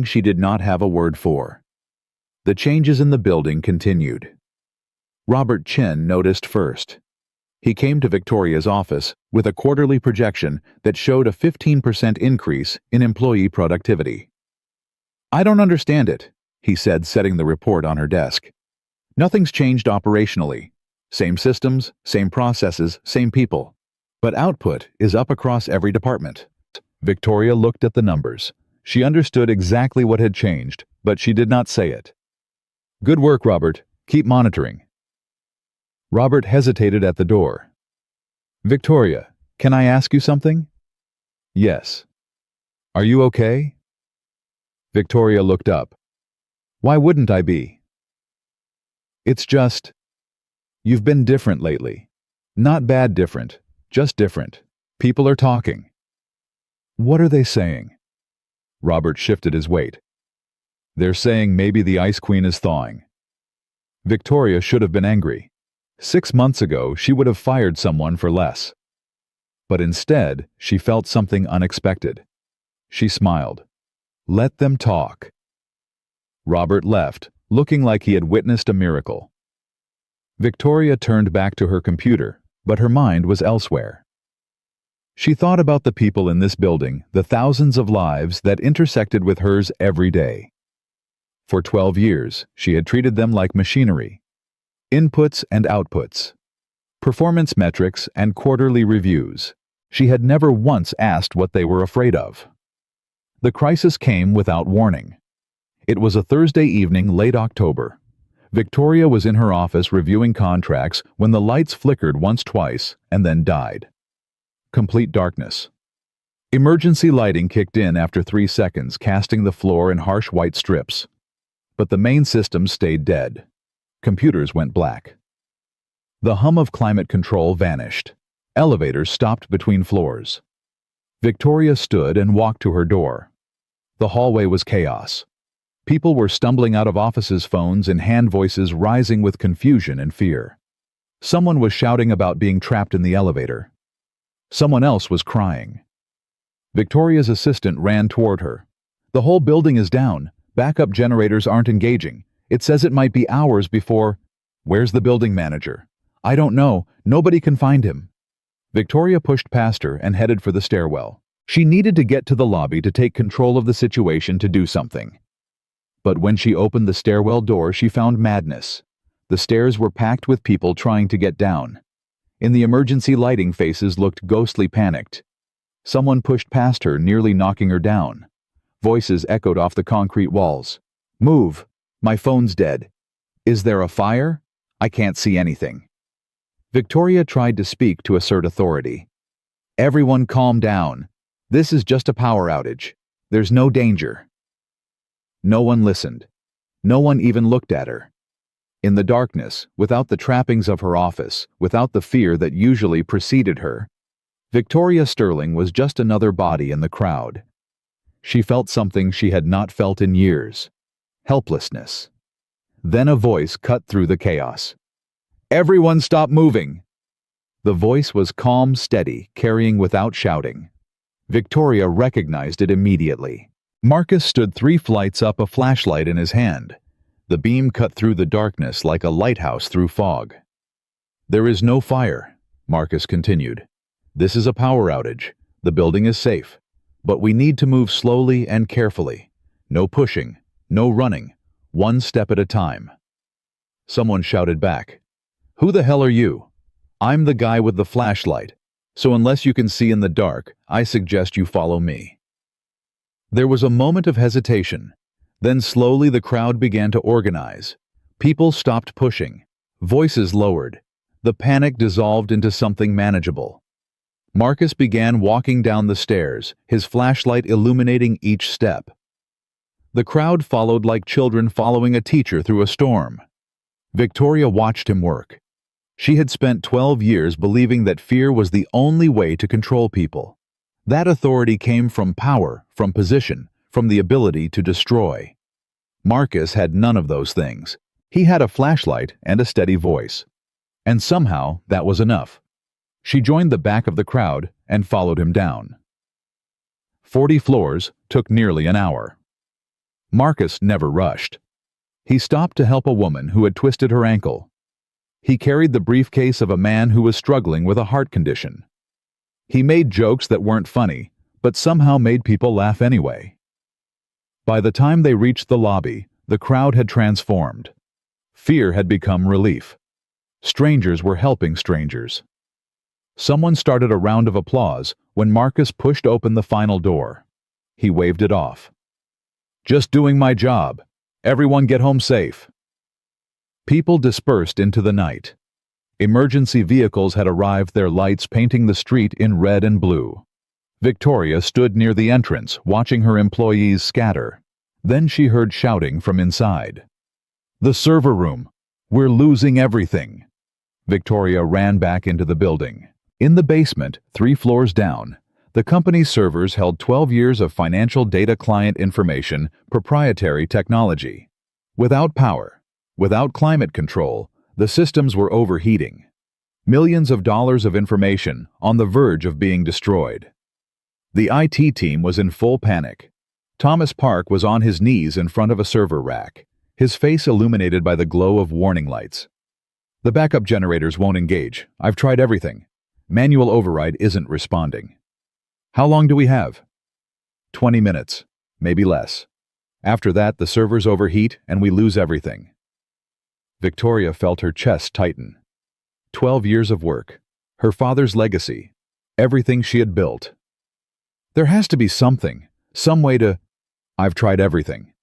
she did not have a word for. The changes in the building continued. Robert Chin noticed first. He came to Victoria's office with a quarterly projection that showed a 15% increase in employee productivity. "I don't understand it," he said, setting the report on her desk. "Nothing's changed operationally. Same systems, same processes, same people. But output is up across every department." Victoria looked at the numbers. She understood exactly what had changed, but she did not say it. "Good work, Robert. Keep monitoring." Robert hesitated at the door. "Victoria, can I ask you something?" "Yes." "Are you okay?" Victoria looked up. "Why wouldn't I be?" "It's just, you've been different lately. Not bad different, just different. People are talking." What are they saying? Robert shifted his weight. They're saying maybe the Ice Queen is thawing. Victoria should have been angry. 6 months ago, she would have fired someone for less. But instead, she felt something unexpected. She smiled. Let them talk. Robert left, looking like he had witnessed a miracle. Victoria turned back to her computer, but her mind was elsewhere. She thought about the people in this building, the thousands of lives that intersected with hers every day. For 12 years, she had treated them like machinery. Inputs and outputs. Performance metrics and quarterly reviews. She had never once asked what they were afraid of. The crisis came without warning. It was a Thursday evening, late October. Victoria was in her office reviewing contracts when the lights flickered once, twice, and then died. Complete darkness. Emergency lighting kicked in after 3 seconds, casting the floor in harsh white strips. But the main system stayed dead. Computers went black. The hum of climate control vanished. Elevators stopped between floors. Victoria stood and walked to her door. The hallway was chaos. People were stumbling out of offices, phones and hand voices rising with confusion and fear. Someone was shouting about being trapped in the elevator. Someone else was crying. Victoria's assistant ran toward her. The whole building is down. Backup generators aren't engaging. It says it might be hours before... Where's the building manager? I don't know. Nobody can find him. Victoria pushed past her and headed for the stairwell. She needed to get to the lobby to take control of the situation, to do something. But when she opened the stairwell door, she found madness. The stairs were packed with people trying to get down. In the emergency lighting, faces looked ghostly, panicked. Someone pushed past her, nearly knocking her down. Voices echoed off the concrete walls. Move! My phone's dead. Is there a fire? I can't see anything. Victoria tried to speak to assert authority. Everyone calm down. This is just a power outage. There's no danger. No one listened. No one even looked at her. In the darkness, without the trappings of her office, without the fear that usually preceded her, Victoria Sterling was just another body in the crowd. She felt something she had not felt in years. Helplessness. Then a voice cut through the chaos. Everyone stop moving! The voice was calm, steady, carrying without shouting. Victoria recognized it immediately. Marcus stood 3 flights up, a flashlight in his hand. The beam cut through the darkness like a lighthouse through fog. There is no fire, Marcus continued. This is a power outage. The building is safe. But we need to move slowly and carefully. No pushing, no running, 1 step at a time. Someone shouted back. Who the hell are you? I'm the guy with the flashlight. So unless you can see in the dark, I suggest you follow me. There was a moment of hesitation. Then slowly the crowd began to organize. People stopped pushing. Voices lowered. The panic dissolved into something manageable. Marcus began walking down the stairs, his flashlight illuminating each step. The crowd followed like children following a teacher through a storm. Victoria watched him work. She had spent 12 years believing that fear was the only way to control people. That authority came from power, from position, from the ability to destroy. Marcus had none of those things. He had a flashlight and a steady voice. And somehow that was enough. She joined the back of the crowd and followed him down. 40 floors took nearly an hour. Marcus never rushed. He stopped to help a woman who had twisted her ankle. He carried the briefcase of a man who was struggling with a heart condition. He made jokes that weren't funny, but somehow made people laugh anyway. By the time they reached the lobby, the crowd had transformed. Fear had become relief. Strangers were helping strangers. Someone started a round of applause when Marcus pushed open the final door. He waved it off. Just doing my job. Everyone get home safe. People dispersed into the night. Emergency vehicles had arrived, their lights painting the street in red and blue. Victoria stood near the entrance, watching her employees scatter. Then she heard shouting from inside. The server room. We're losing everything. Victoria ran back into the building. In the basement, 3 floors down, The company's servers held 12 years of financial data client information, proprietary technology. Without power, without climate control, the systems were overheating. Millions of dollars of information on the verge of being destroyed. The IT team was in full panic. Thomas Park was on his knees in front of a server rack, his face illuminated by the glow of warning lights. The backup generators won't engage. I've tried everything. Manual override isn't responding. How long do we have? 20 minutes, maybe less. After that, the servers overheat and we lose everything. Victoria felt her chest tighten. 12 years of work, her father's legacy, everything she had built. There has to be something, some way to... I've tried everything.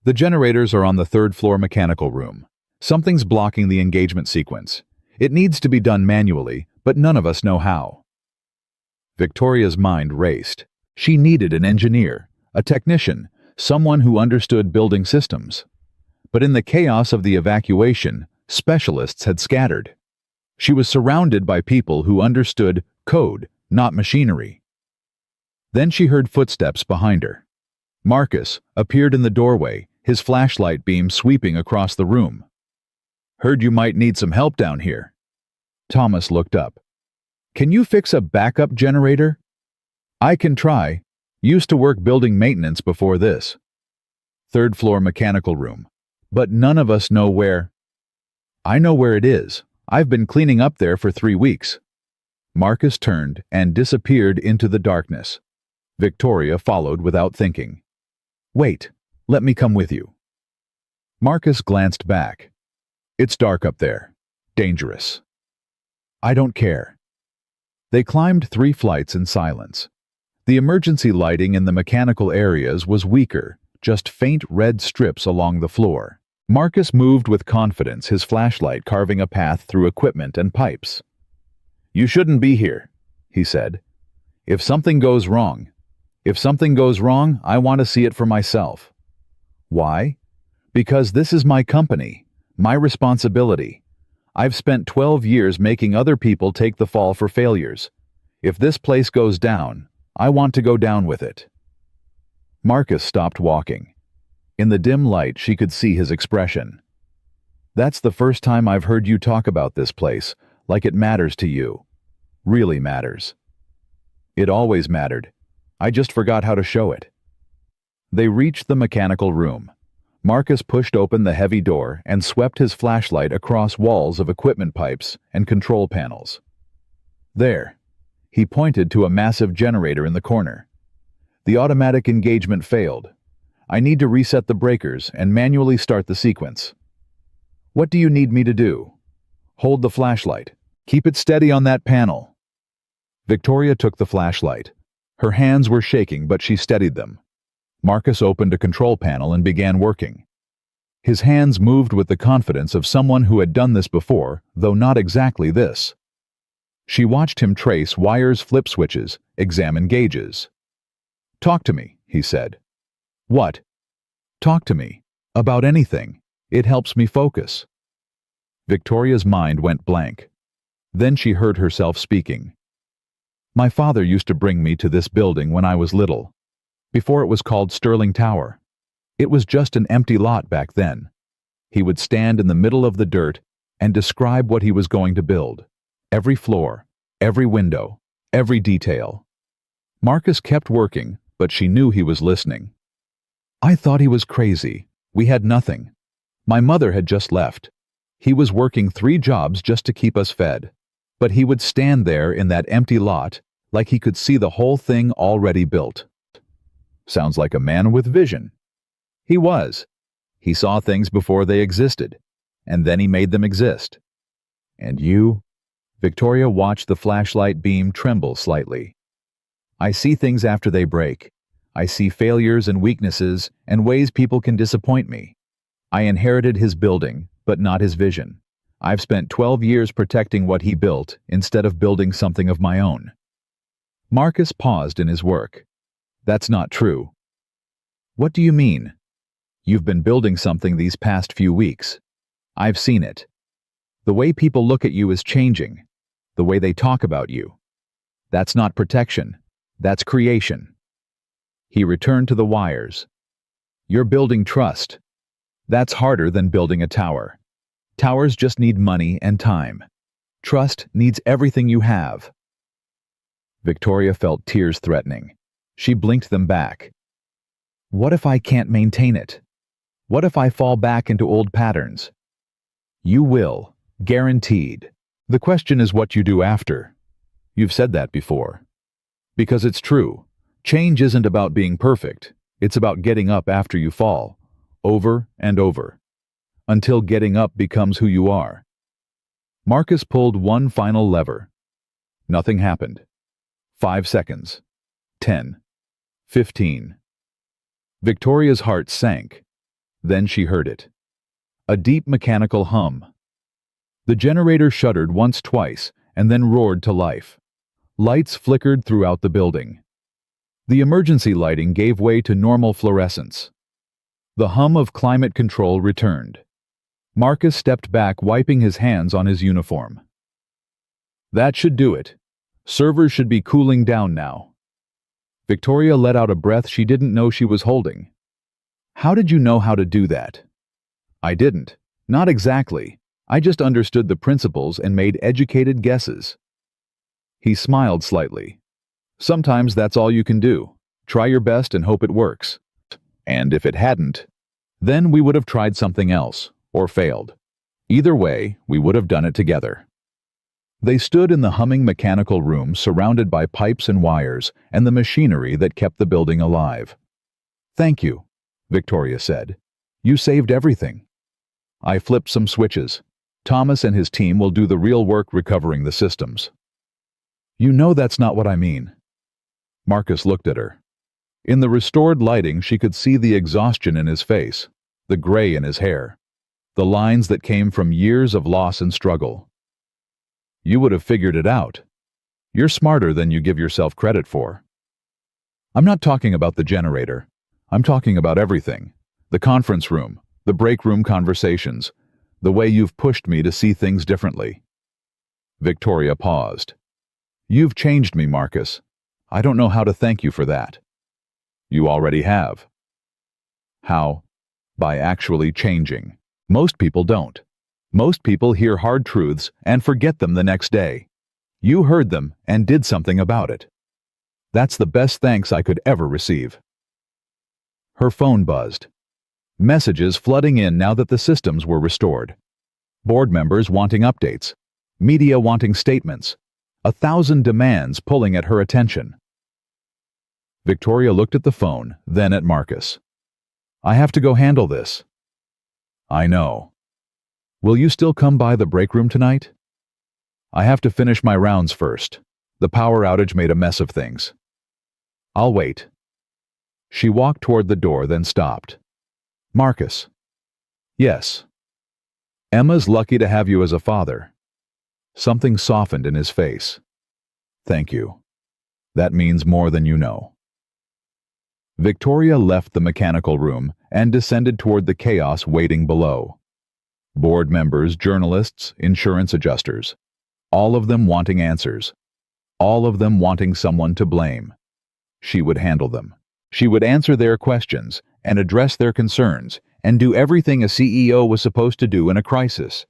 The generators are on the third-floor mechanical room. Something's blocking the engagement sequence. It needs to be done manually, but none of us know how. Victoria's mind raced. She needed an engineer, a technician, someone who understood building systems. But in the chaos of the evacuation, specialists had scattered. She was surrounded by people who understood code, not machinery. Then she heard footsteps behind her. Marcus appeared in the doorway, his flashlight beam sweeping across the room. Heard you might need some help down here. Thomas looked up. Can you fix a backup generator? I can try. Used to work building maintenance before this. Third floor mechanical room. But none of us know where. I know where it is. I've been cleaning up there for 3 weeks. Marcus turned and disappeared into the darkness. Victoria followed without thinking. Wait, let me come with you. Marcus glanced back. It's dark up there. Dangerous. I don't care. They climbed 3 flights in silence. The emergency lighting in the mechanical areas was weaker, just faint red strips along the floor. Marcus moved with confidence, his flashlight carving a path through equipment and pipes. You shouldn't be here, he said. If something goes wrong, I want to see it for myself. Why? Because this is my company, my responsibility. I've spent 12 years making other people take the fall for failures. If this place goes down, I want to go down with it. Marcus stopped walking. In the dim light, she could see his expression. That's the first time I've heard you talk about this place, like it matters to you. Really matters. It always mattered. I just forgot how to show it. They reached the mechanical room. Marcus pushed open the heavy door and swept his flashlight across walls of equipment pipes and control panels. There. He pointed to a massive generator in the corner. The automatic engagement failed. I need to reset the breakers and manually start the sequence. What do you need me to do? Hold the flashlight. Keep it steady on that panel. Victoria took the flashlight. Her hands were shaking, but she steadied them. Marcus opened a control panel and began working. His hands moved with the confidence of someone who had done this before, though not exactly this. She watched him trace wires, flip switches, examine gauges. Talk to me, he said. What? Talk to me. About anything. It helps me focus. Victoria's mind went blank. Then she heard herself speaking. My father used to bring me to this building when I was little, before it was called Sterling Tower. It was just an empty lot back then. He would stand in the middle of the dirt and describe what he was going to build. Every floor, every window, every detail. Marcus kept working, but she knew he was listening. I thought he was crazy. We had nothing. My mother had just left. He was working 3 jobs just to keep us fed. But he would stand there in that empty lot like he could see the whole thing already built. Sounds like a man with vision. He was. He saw things before they existed, and then he made them exist. And you? Victoria watched the flashlight beam tremble slightly. I see things after they break. I see failures and weaknesses and ways people can disappoint me. I inherited his building, but not his vision. I've spent 12 years protecting what he built instead of building something of my own. Marcus paused in his work. That's not true. What do you mean? You've been building something these past few weeks. I've seen it. The way people look at you is changing. The way they talk about you. That's not protection. That's creation. He returned to the wires. You're building trust. That's harder than building a tower. Towers just need money and time. Trust needs everything you have. Victoria felt tears threatening. She blinked them back. What if I can't maintain it? What if I fall back into old patterns? You will, guaranteed. The question is what you do after. You've said that before. Because it's true. Change isn't about being perfect. It's about getting up after you fall, over and over, until getting up becomes who you are. Marcus pulled one final lever. Nothing happened. 5 seconds. 10. 15. Victoria's heart sank. Then she heard it. A deep mechanical hum. The generator shuddered once, twice, and then roared to life. Lights flickered throughout the building. The emergency lighting gave way to normal fluorescence. The hum of climate control returned. Marcus stepped back, wiping his hands on his uniform. That should do it. Servers should be cooling down now. Victoria let out a breath she didn't know she was holding. How did you know how to do that? I didn't. Not exactly. I just understood the principles and made educated guesses. He smiled slightly. Sometimes that's all you can do. Try your best and hope it works. And if it hadn't, then we would have tried something else, or failed. Either way, we would have done it together. They stood in the humming mechanical room surrounded by pipes and wires and the machinery that kept the building alive. Thank you, Victoria said. You saved everything. I flipped some switches. Thomas and his team will do the real work recovering the systems. You know that's not what I mean. Marcus looked at her. In the restored lighting, she could see the exhaustion in his face, the gray in his hair, the lines that came from years of loss and struggle. You would have figured it out. You're smarter than you give yourself credit for. I'm not talking about the generator. I'm talking about everything. The conference room, the break room conversations, the way you've pushed me to see things differently. Victoria paused. You've changed me, Marcus. I don't know how to thank you for that. You already have. How? By actually changing. Most people don't. Most people hear hard truths and forget them the next day. You heard them and did something about it. That's the best thanks I could ever receive. Her phone buzzed. Messages flooding in now that the systems were restored. Board members wanting updates. Media wanting statements. 1,000 demands pulling at her attention. Victoria looked at the phone, then at Marcus. I have to go handle this. I know. Will you still come by the break room tonight? I have to finish my rounds first. The power outage made a mess of things. I'll wait. She walked toward the door, then stopped. Marcus. Yes. Emma's lucky to have you as a father. Something softened in his face. Thank you. That means more than you know. Victoria left the mechanical room and descended toward the chaos waiting below. Board members, journalists, insurance adjusters. All of them wanting answers. All of them wanting someone to blame. She would handle them. She would answer their questions and address their concerns and do everything a CEO was supposed to do in a crisis.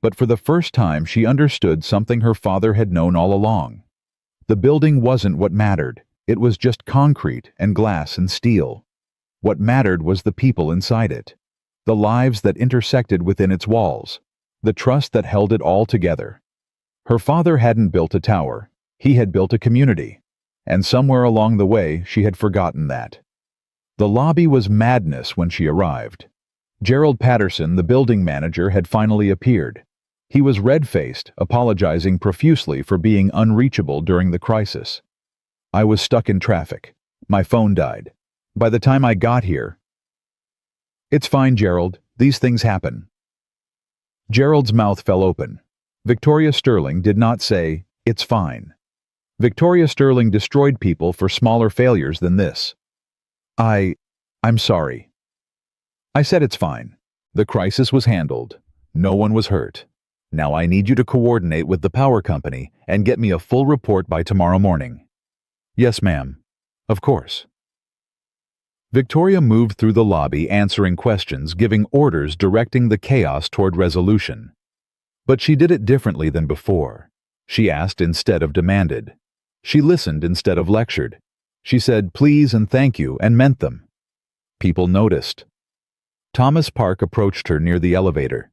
But for the first time, she understood something her father had known all along. The building wasn't what mattered. It was just concrete and glass and steel. What mattered was the people inside it, the lives that intersected within its walls, the trust that held it all together. Her father hadn't built a tower. He had built a community. And somewhere along the way, she had forgotten that. The lobby was madness when she arrived. Gerald Patterson, the building manager, had finally appeared. He was red-faced, apologizing profusely for being unreachable during the crisis. I was stuck in traffic. My phone died. By the time I got here... It's fine, Gerald. These things happen. Gerald's mouth fell open. Victoria Sterling did not say, it's fine. Victoria Sterling destroyed people for smaller failures than this. I'm sorry. I said it's fine. The crisis was handled. No one was hurt. Now I need you to coordinate with the power company and get me a full report by tomorrow morning. Yes, ma'am. Of course. Victoria moved through the lobby answering questions, giving orders, directing the chaos toward resolution. But she did it differently than before. She asked instead of demanded. She listened instead of lectured. She said please and thank you and meant them. People noticed. Thomas Park approached her near the elevator.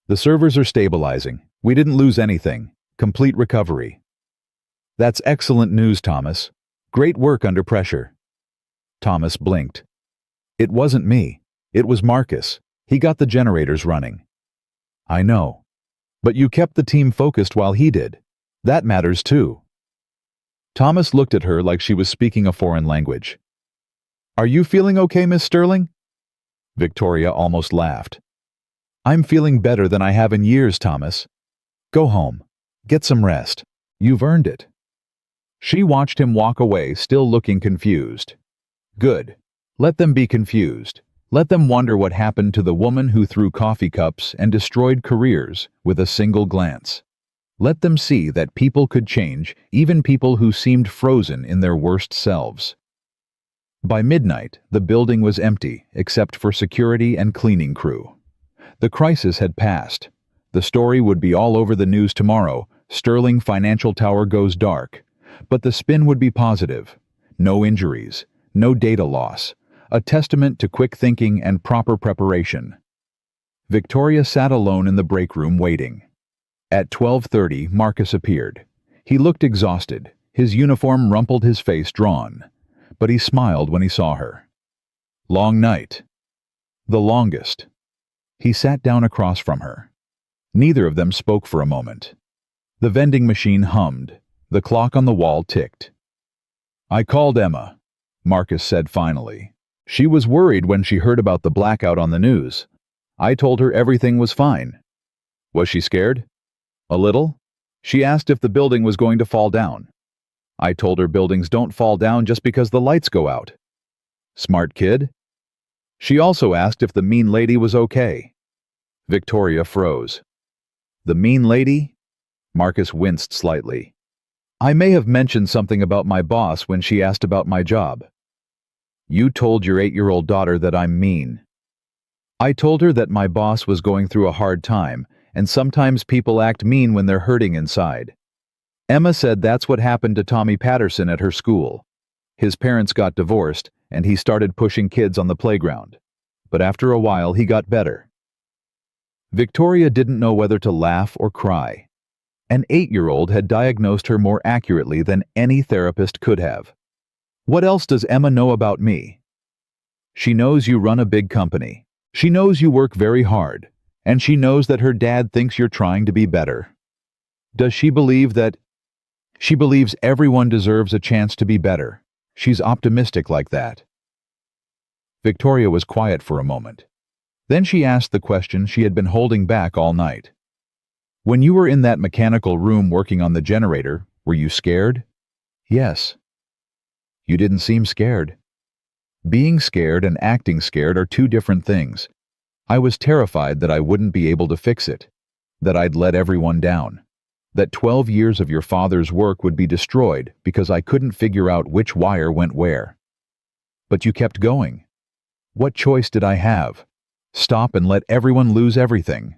The servers are stabilizing. We didn't lose anything. Complete recovery. That's excellent news, Thomas. Great work under pressure. Thomas blinked. It wasn't me. It was Marcus. He got the generators running. I know. But you kept the team focused while he did. That matters too. Thomas looked at her like she was speaking a foreign language. Are you feeling okay, Miss Sterling? Victoria almost laughed. I'm feeling better than I have in years, Thomas. Go home. Get some rest. You've earned it. She watched him walk away, still looking confused. Good. Let them be confused. Let them wonder what happened to the woman who threw coffee cups and destroyed careers with a single glance. Let them see that people could change, even people who seemed frozen in their worst selves. By midnight, the building was empty, except for security and cleaning crew. The crisis had passed. The story would be all over the news tomorrow. Sterling Financial Tower goes dark. But the spin would be positive. No injuries. No data loss. A testament to quick thinking and proper preparation. Victoria sat alone in the break room waiting. At 12:30, Marcus appeared. He looked exhausted. His uniform rumpled, his face drawn. But he smiled when he saw her. Long night. The longest. He sat down across from her. Neither of them spoke for a moment. The vending machine hummed. The clock on the wall ticked. I called Emma, Marcus said finally. She was worried when she heard about the blackout on the news. I told her everything was fine. Was she scared? A little. She asked if the building was going to fall down. I told her buildings don't fall down just because the lights go out. Smart kid. She also asked if the mean lady was okay. Victoria froze. The mean lady? Marcus winced slightly. I may have mentioned something about my boss when she asked about my job. You told your 8-year-old daughter that I'm mean. I told her that my boss was going through a hard time, and sometimes people act mean when they're hurting inside. Emma said that's what happened to Tommy Patterson at her school. His parents got divorced, and he started pushing kids on the playground. But after a while, he got better. Victoria didn't know whether to laugh or cry. An 8-year-old had diagnosed her more accurately than any therapist could have. What else does Emma know about me? She knows you run a big company. She knows you work very hard. And she knows that her dad thinks you're trying to be better. Does she believe that? She believes everyone deserves a chance to be better. She's optimistic like that. Victoria was quiet for a moment. Then she asked the question she had been holding back all night. When you were in that mechanical room working on the generator, were you scared? Yes. You didn't seem scared. Being scared and acting scared are two different things. I was terrified that I wouldn't be able to fix it, that I'd let everyone down, that 12 years of your father's work would be destroyed because I couldn't figure out which wire went where. But you kept going. What choice did I have? Stop and let everyone lose everything.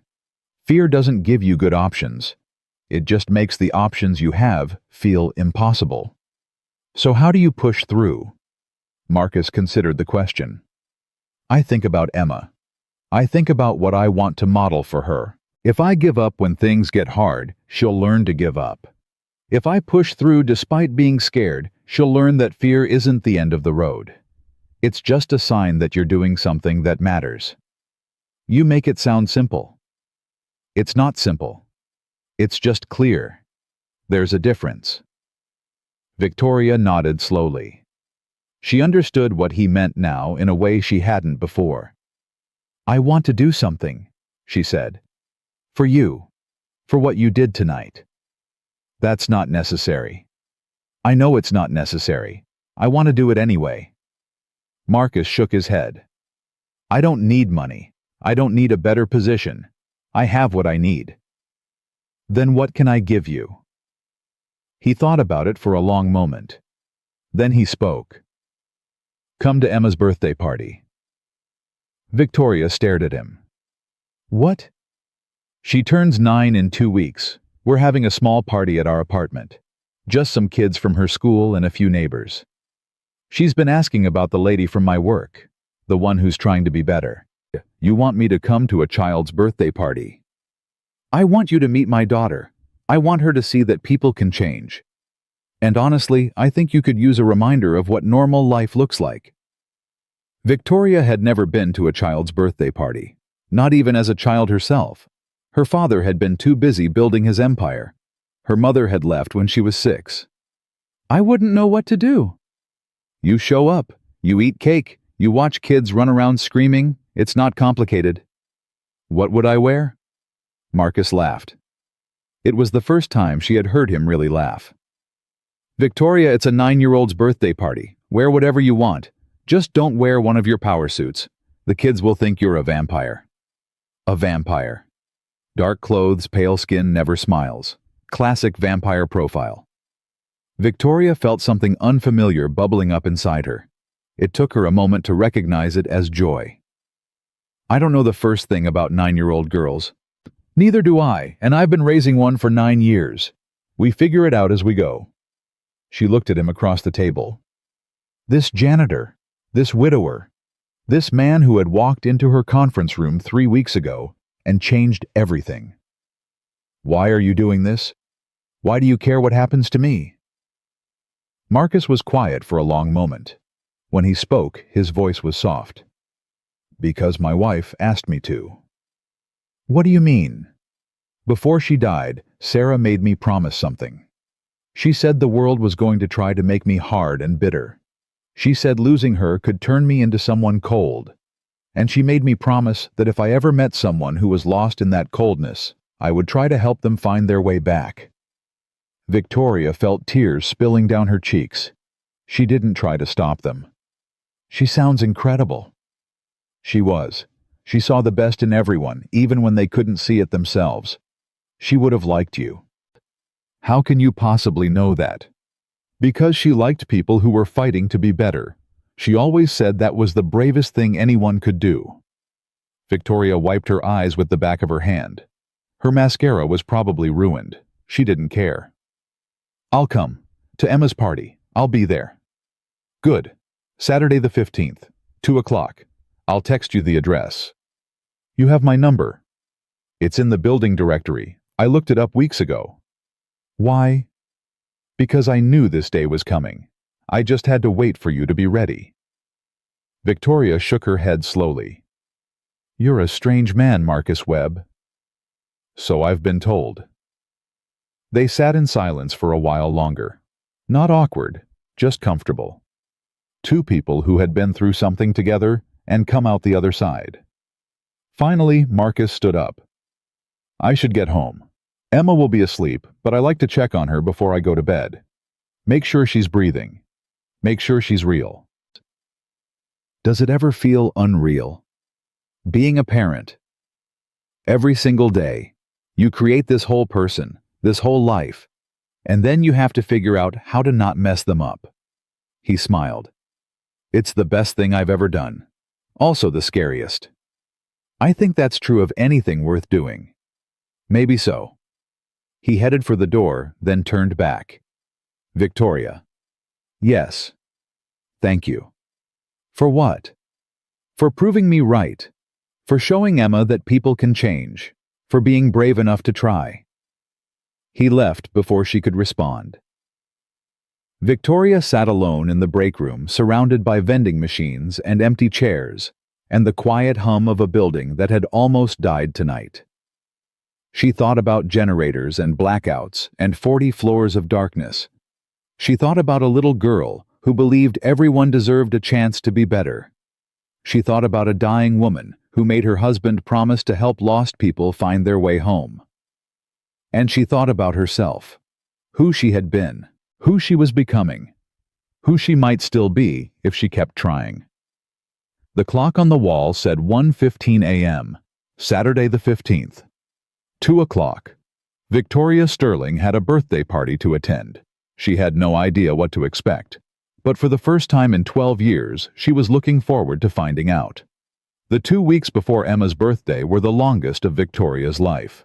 Fear doesn't give you good options. It just makes the options you have feel impossible. So how do you push through? Marcus considered the question. I think about Emma. I think about what I want to model for her. If I give up when things get hard, she'll learn to give up. If I push through despite being scared, she'll learn that fear isn't the end of the road. It's just a sign that you're doing something that matters. You make it sound simple. It's not simple. It's just clear. There's a difference. Victoria nodded slowly. She understood what he meant now in a way she hadn't before. I want to do something, she said. For you. For what you did tonight. That's not necessary. I know it's not necessary. I want to do it anyway. Marcus shook his head. I don't need money. I don't need a better position. I have what I need. Then what can I give you? He thought about it for a long moment. Then he spoke. "Come to Emma's birthday party." Victoria stared at him. "What?" "She turns 9 in 2 weeks. We're having a small party at our apartment. Just some kids from her school and a few neighbors. She's been asking about the lady from my work, the one who's trying to be better. You want me to come to a child's birthday party? I want you to meet my daughter. I want her to see that people can change. And honestly, I think you could use a reminder of what normal life looks like." Victoria had never been to a child's birthday party, not even as a child herself. Her father had been too busy building his empire. Her mother had left when she was 6. "I wouldn't know what to do." "You show up, you eat cake, you watch kids run around screaming. It's not complicated." "What would I wear?" Marcus laughed. It was the first time she had heard him really laugh. "Victoria, it's a 9-year-old's birthday party. Wear whatever you want. Just don't wear one of your power suits. The kids will think you're a vampire." A vampire. Dark clothes, pale skin, never smiles. Classic vampire profile. Victoria felt something unfamiliar bubbling up inside her. It took her a moment to recognize it as joy. "I don't know the first thing about 9-year-old girls." "Neither do I, and I've been raising one for 9 years. We figure it out as we go." She looked at him across the table. This janitor, this widower, this man who had walked into her conference room 3 weeks ago and changed everything. "Why are you doing this? Why do you care what happens to me?" Marcus was quiet for a long moment. When he spoke, his voice was soft. "Because my wife asked me to." "What do you mean?" "Before she died, Sarah made me promise something. She said the world was going to try to make me hard and bitter. She said losing her could turn me into someone cold. And she made me promise that if I ever met someone who was lost in that coldness, I would try to help them find their way back." Victoria felt tears spilling down her cheeks. She didn't try to stop them. "She sounds incredible." She was. She saw the best in everyone, even when they couldn't see it themselves. She would have liked you. "How can you possibly know that?" "Because she liked people who were fighting to be better. She always said that was the bravest thing anyone could do." Victoria wiped her eyes with the back of her hand. Her mascara was probably ruined. She didn't care. "I'll come. To Emma's party. I'll be there." "Good. Saturday the 15th, 2 o'clock. I'll text you the address." "You have my number." "It's in the building directory. I looked it up weeks ago." "Why?" "Because I knew this day was coming. I just had to wait for you to be ready." Victoria shook her head slowly. "You're a strange man, Marcus Webb." "So I've been told." They sat in silence for a while longer. Not awkward, just comfortable. Two people who had been through something together and come out the other side. Finally, Marcus stood up. "I should get home. Emma will be asleep, but I like to check on her before I go to bed. Make sure she's breathing. Make sure she's real." Does it ever feel unreal? Being a parent. Every single day, you create this whole person, this whole life, and then you have to figure out how to not mess them up. He smiled. "It's the best thing I've ever done. Also the scariest." "I think that's true of anything worth doing." "Maybe so." He headed for the door, then turned back. "Victoria." "Yes." "Thank you." "For what?" "For proving me right. For showing Emma that people can change. For being brave enough to try." He left before she could respond. Victoria sat alone in the break room, surrounded by vending machines and empty chairs, and the quiet hum of a building that had almost died tonight. She thought about generators and blackouts and 40 floors of darkness. She thought about a little girl who believed everyone deserved a chance to be better. She thought about a dying woman who made her husband promise to help lost people find their way home. And she thought about herself, who she had been, who she was becoming, who she might still be if she kept trying. The clock on the wall said 1:15 a.m., Saturday the 15th. 2 o'clock. Victoria Sterling had a birthday party to attend. She had no idea what to expect, But for the first time in 12 years, she was looking forward to finding out. The 2 weeks before Emma's birthday were the longest of Victoria's life.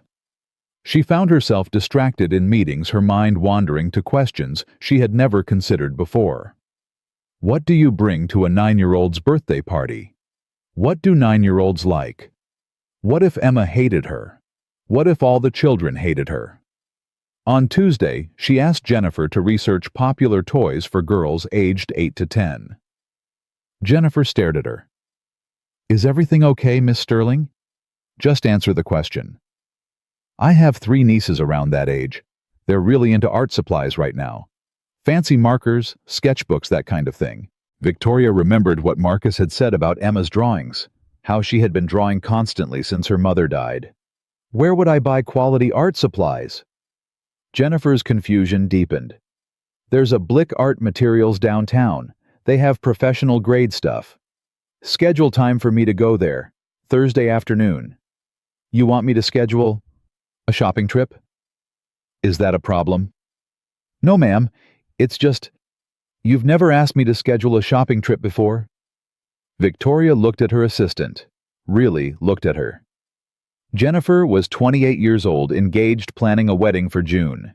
She found herself distracted in meetings, her mind wandering to questions she had never considered before. What do you bring to a 9-year-old's birthday party? What do 9-year-olds like? What if Emma hated her? What if all the children hated her? On Tuesday, she asked Jennifer to research popular toys for girls aged 8 to 10. Jennifer stared at her. Is everything okay, Miss Sterling? Just answer the question. I have 3 nieces around that age. They're really into art supplies right now. Fancy markers, sketchbooks, that kind of thing. Victoria remembered what Marcus had said about Emma's drawings, how she had been drawing constantly since her mother died. Where would I buy quality art supplies? Jennifer's confusion deepened. There's a Blick Art Materials downtown. They have professional grade stuff. Schedule time for me to go there, Thursday afternoon. You want me to schedule a shopping trip? Is that a problem? No, ma'am. It's just, you've never asked me to schedule a shopping trip before. Victoria looked at her assistant, really looked at her. Jennifer was 28 years old, engaged, planning a wedding for June.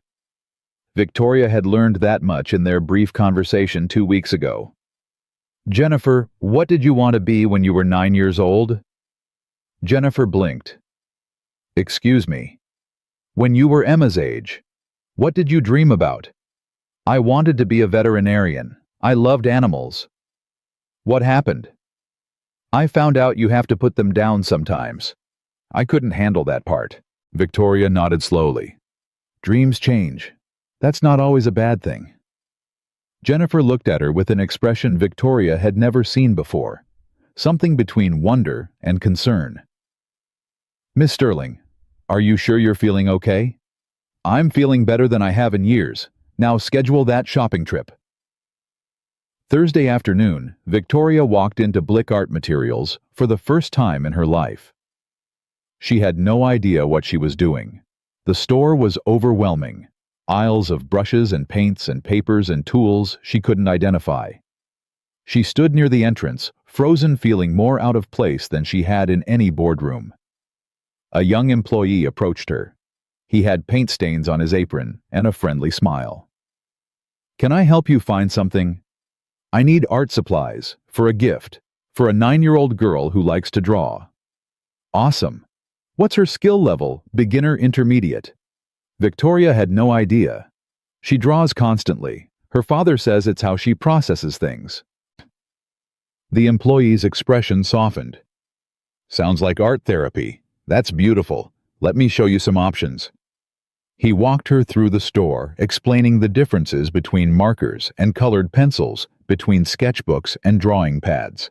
Victoria had learned that much in their brief conversation 2 weeks ago. Jennifer, what did you want to be when you were 9 years old? Jennifer blinked. Excuse me. When you were Emma's age, what did you dream about? I wanted to be a veterinarian. I loved animals. What happened? I found out you have to put them down sometimes. I couldn't handle that part. Victoria nodded slowly. Dreams change. That's not always a bad thing. Jennifer looked at her with an expression Victoria had never seen before, something between wonder and concern. Miss Sterling, are you sure you're feeling okay? I'm feeling better than I have in years. Now schedule that shopping trip. Thursday afternoon, Victoria walked into Blick Art Materials for the first time in her life. She had no idea what she was doing. The store was overwhelming. Aisles of brushes and paints and papers and tools she couldn't identify. She stood near the entrance, frozen, feeling more out of place than she had in any boardroom. A young employee approached her. He had paint stains on his apron and a friendly smile. Can I help you find something? I need art supplies for a gift for a 9-year-old girl who likes to draw. Awesome. What's her skill level? Beginner, intermediate? Victoria had no idea. She draws constantly. Her father says it's how she processes things. The employee's expression softened. Sounds like art therapy. That's beautiful. Let me show you some options. He walked her through the store, explaining the differences between markers and colored pencils, between sketchbooks and drawing pads.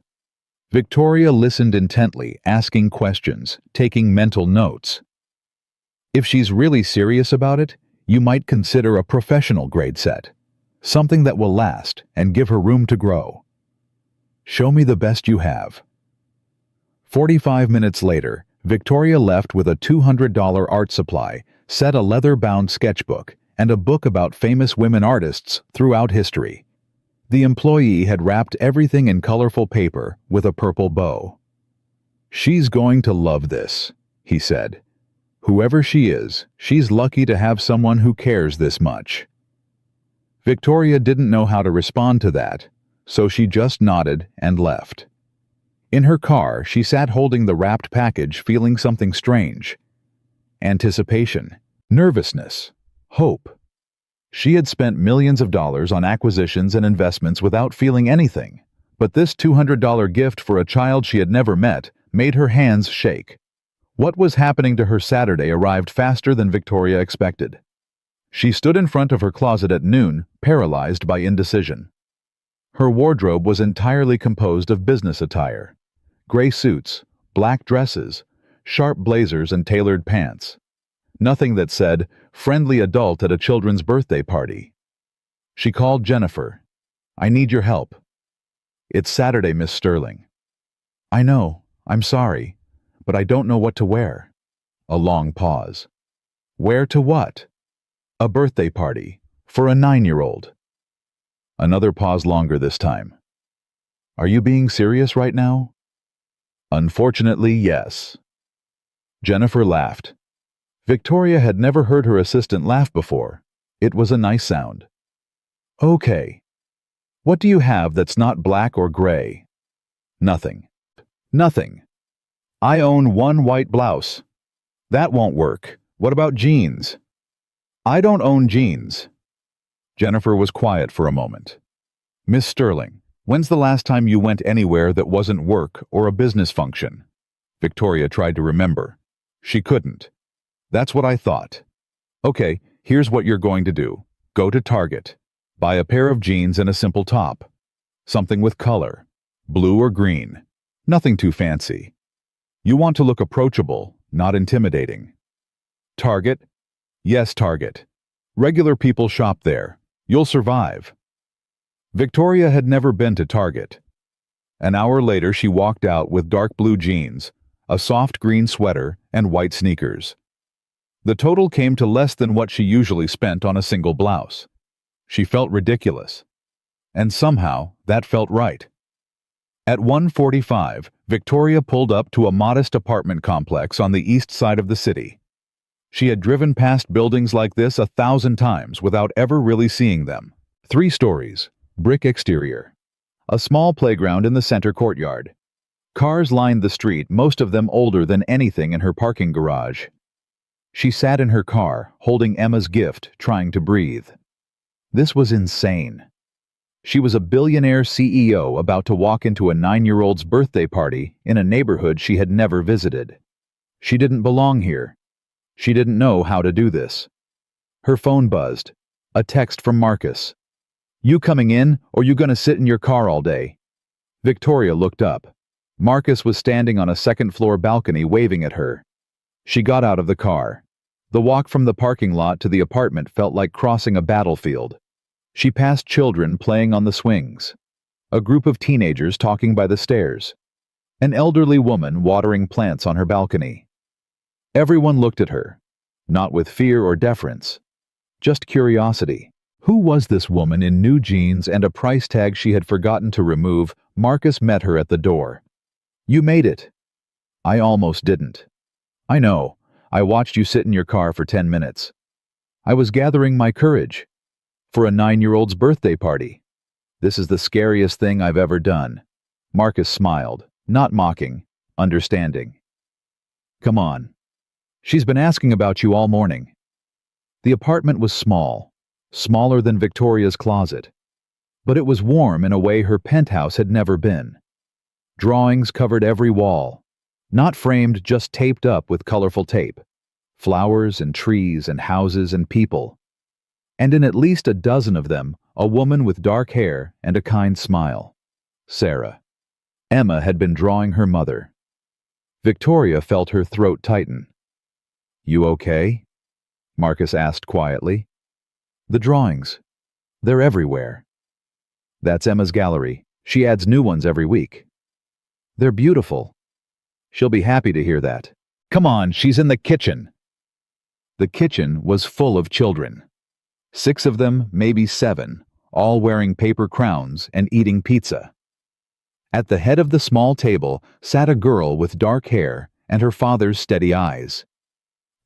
Victoria listened intently, asking questions, taking mental notes. If she's really serious about it, you might consider a professional grade set, something that will last and give her room to grow. Show me the best you have. 45 minutes later, Victoria left with a $200 art supply set, a leather-bound sketchbook, and a book about famous women artists throughout history. The employee had wrapped everything in colorful paper with a purple bow. She's going to love this, he said. Whoever she is, she's lucky to have someone who cares this much. Victoria didn't know how to respond to that, so she just nodded and left. In her car, she sat holding the wrapped package, feeling something strange. Anticipation, nervousness, hope. She had spent millions of dollars on acquisitions and investments without feeling anything, but this $200 gift for a child she had never met made her hands shake. What was happening to her Saturday arrived faster than Victoria expected. She stood in front of her closet at noon, paralyzed by indecision. Her wardrobe was entirely composed of business attire. Gray suits, black dresses, sharp blazers and tailored pants. Nothing that said, friendly adult at a children's birthday party. She called Jennifer. I need your help. It's Saturday, Miss Sterling. I know, I'm sorry, but I don't know what to wear. A long pause. Wear to what? A birthday party, for a 9-year-old. Another pause longer this time. Are you being serious right now? Unfortunately, yes. Jennifer laughed. Victoria had never heard her assistant laugh before. It was a nice sound. Okay. What do you have that's not black or gray? Nothing. Nothing. I own one white blouse. That won't work. What about jeans? I don't own jeans. Jennifer was quiet for a moment. Miss Sterling, when's the last time you went anywhere that wasn't work or a business function? Victoria tried to remember. She couldn't. That's what I thought. Okay, here's what you're going to do. Go to Target. Buy a pair of jeans and a simple top. Something with color. Blue or green. Nothing too fancy. You want to look approachable, not intimidating. Target? Yes, Target. Regular people shop there. You'll survive. Victoria had never been to Target. An hour later, she walked out with dark blue jeans, a soft green sweater, and white sneakers. The total came to less than what she usually spent on a single blouse. She felt ridiculous. And somehow, that felt right. At 1:45, Victoria pulled up to a modest apartment complex on the east side of the city. She had driven past buildings like this 1,000 times without ever really seeing them. 3 stories, brick exterior. A small playground in the center courtyard. Cars lined the street, most of them older than anything in her parking garage. She sat in her car, holding Emma's gift, trying to breathe. This was insane. She was a billionaire CEO about to walk into a 9-year-old's birthday party in a neighborhood she had never visited. She didn't belong here. She didn't know how to do this. Her phone buzzed. A text from Marcus. You coming in, or you gonna sit in your car all day? Victoria looked up. Marcus was standing on a second-floor balcony waving at her. She got out of the car. The walk from the parking lot to the apartment felt like crossing a battlefield. She passed children playing on the swings. A group of teenagers talking by the stairs. An elderly woman watering plants on her balcony. Everyone looked at her, not with fear or deference, just curiosity. Who was this woman in new jeans and a price tag she had forgotten to remove? Marcus met her at the door. You made it. I almost didn't. I know. I watched you sit in your car for 10 minutes. I was gathering my courage. For a 9-year-old's birthday party. This is the scariest thing I've ever done. Marcus smiled, not mocking, understanding. Come on. She's been asking about you all morning. The apartment was small, smaller than Victoria's closet. But it was warm in a way her penthouse had never been. Drawings covered every wall. Not framed, just taped up with colorful tape. Flowers and trees and houses and people. And in at least a dozen of them, a woman with dark hair and a kind smile. Sarah. Emma had been drawing her mother. Victoria felt her throat tighten. You okay? Marcus asked quietly. The drawings. They're everywhere. That's Emma's gallery. She adds new ones every week. They're beautiful. She'll be happy to hear that. Come on, she's in the kitchen. The kitchen was full of children. 6 of them, maybe 7, all wearing paper crowns and eating pizza. At the head of the small table sat a girl with dark hair and her father's steady eyes.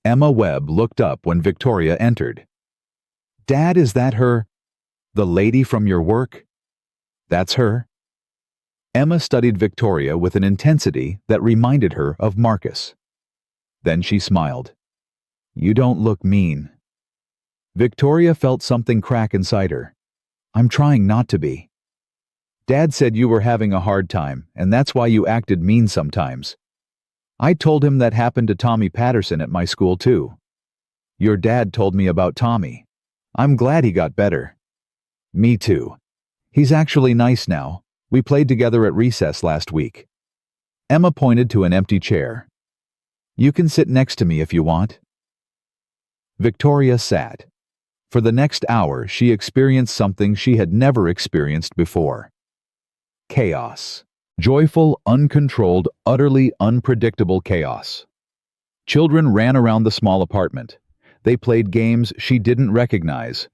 Emma Webb looked up when Victoria entered. Dad, is that her? The lady from your work? That's her. Emma studied Victoria with an intensity that reminded her of Marcus. Then she smiled. You don't look mean. Victoria felt something crack inside her. I'm trying not to be. Dad said you were having a hard time, and that's why you acted mean sometimes. I told him that happened to Tommy Patterson at my school too. Your dad told me about Tommy. I'm glad he got better. Me too. He's actually nice now. We played together at recess last week. Emma pointed to an empty chair. You can sit next to me if you want. Victoria sat. For the next hour, she experienced something she had never experienced before. Chaos. Joyful, uncontrolled, utterly unpredictable chaos. Children ran around the small apartment. They played games she didn't recognize.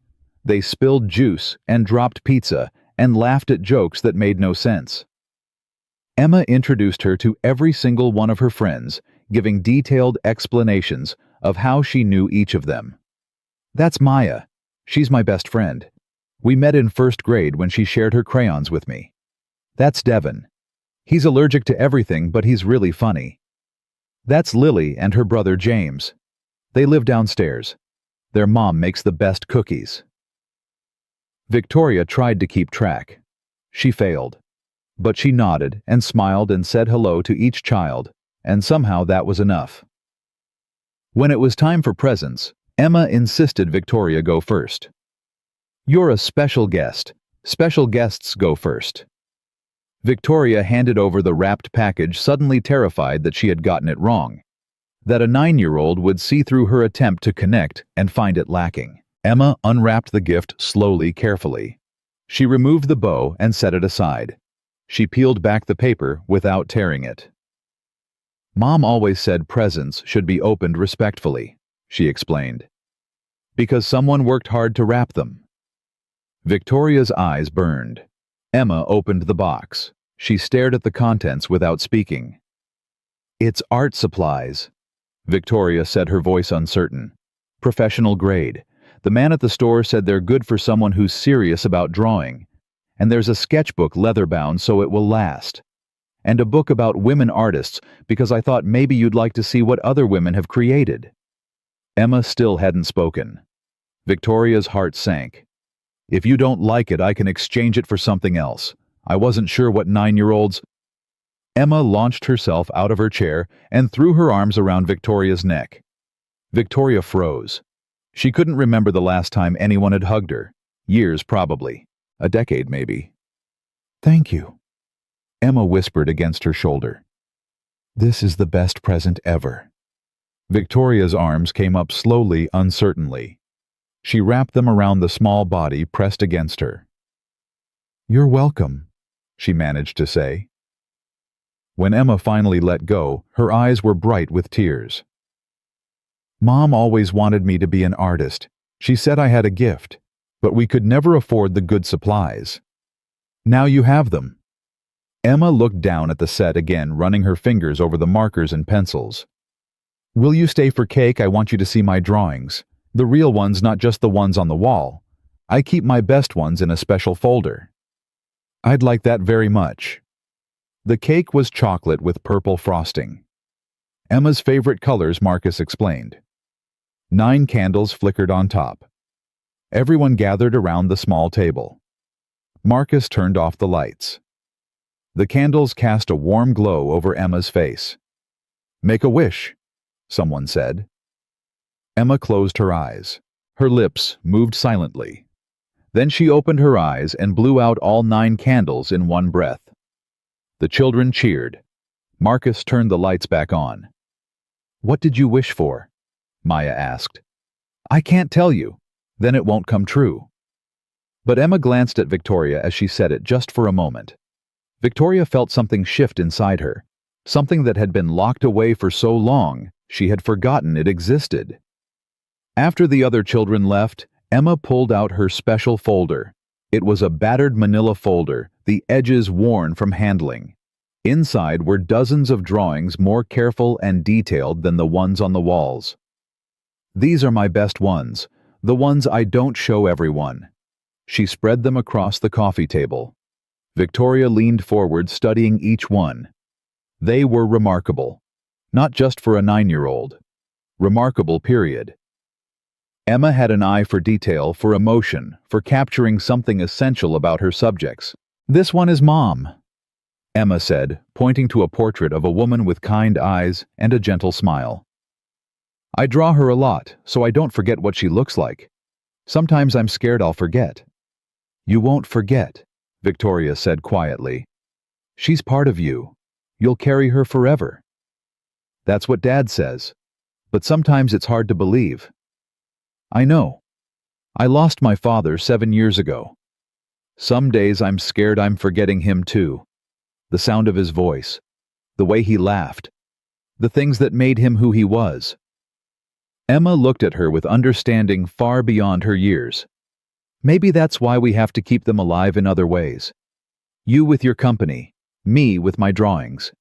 They spilled juice and dropped pizza and laughed at jokes that made no sense. Emma introduced her to every single one of her friends, giving detailed explanations of how she knew each of them. "That's Maya. She's my best friend. We met in first grade when she shared her crayons with me. That's Devin. He's allergic to everything, but he's really funny. That's Lily and her brother James. They live downstairs. Their mom makes the best cookies." Victoria tried to keep track. She failed. But she nodded and smiled and said hello to each child, and somehow that was enough. When it was time for presents, Emma insisted Victoria go first. "You're a special guest. Special guests go first." Victoria handed over the wrapped package, suddenly terrified that she had gotten it wrong, that a 9-year-old would see through her attempt to connect and find it lacking. Emma unwrapped the gift slowly, carefully. She removed the bow and set it aside. She peeled back the paper without tearing it. "Mom always said presents should be opened respectfully," she explained, "because someone worked hard to wrap them." Victoria's eyes burned. Emma opened the box. She stared at the contents without speaking. "It's art supplies," Victoria said, her voice uncertain. "Professional grade. The man at the store said they're good for someone who's serious about drawing. And there's a sketchbook leather-bound so it will last. And a book about women artists because I thought maybe you'd like to see what other women have created." Emma still hadn't spoken. Victoria's heart sank. "If you don't like it, I can exchange it for something else. I wasn't sure what 9-year-olds..." Emma launched herself out of her chair and threw her arms around Victoria's neck. Victoria froze. She couldn't remember the last time anyone had hugged her. Years, probably. A decade, maybe. "Thank you," Emma whispered against her shoulder. "This is the best present ever." Victoria's arms came up slowly, uncertainly. She wrapped them around the small body pressed against her. "You're welcome," she managed to say. When Emma finally let go, her eyes were bright with tears. "Mom always wanted me to be an artist. She said I had a gift, but we could never afford the good supplies. Now you have them." Emma looked down at the set again, running her fingers over the markers and pencils. "Will you stay for cake? I want you to see my drawings. The real ones, not just the ones on the wall. I keep my best ones in a special folder." "I'd like that very much." The cake was chocolate with purple frosting. Emma's favorite colors, Marcus explained. 9 candles flickered on top. Everyone gathered around the small table. Marcus turned off the lights. The candles cast a warm glow over Emma's face. "Make a wish," someone said. Emma closed her eyes. Her lips moved silently. Then she opened her eyes and blew out all 9 candles in one breath. The children cheered. Marcus turned the lights back on. "What did you wish for?" Maya asked. "I can't tell you. Then it won't come true." But Emma glanced at Victoria as she said it, just for a moment. Victoria felt something shift inside her, something that had been locked away for so long she had forgotten it existed. After the other children left, Emma pulled out her special folder. It was a battered manila folder, the edges worn from handling. Inside were dozens of drawings more careful and detailed than the ones on the walls. "These are my best ones, the ones I don't show everyone." She spread them across the coffee table. Victoria leaned forward, studying each one. They were remarkable. Not just for a 9-year-old. Remarkable, period. Emma had an eye for detail, for emotion, for capturing something essential about her subjects. "This one is Mom," Emma said, pointing to a portrait of a woman with kind eyes and a gentle smile. "I draw her a lot, so I don't forget what she looks like. Sometimes I'm scared I'll forget." "You won't forget," Victoria said quietly. "She's part of you. You'll carry her forever." "That's what Dad says. But sometimes it's hard to believe." "I know. I lost my father 7 years ago. Some days I'm scared I'm forgetting him too. The sound of his voice, the way he laughed, the things that made him who he was." Emma looked at her with understanding far beyond her years. Maybe that's why we have to keep them alive in other ways. You with your company, me with my drawings.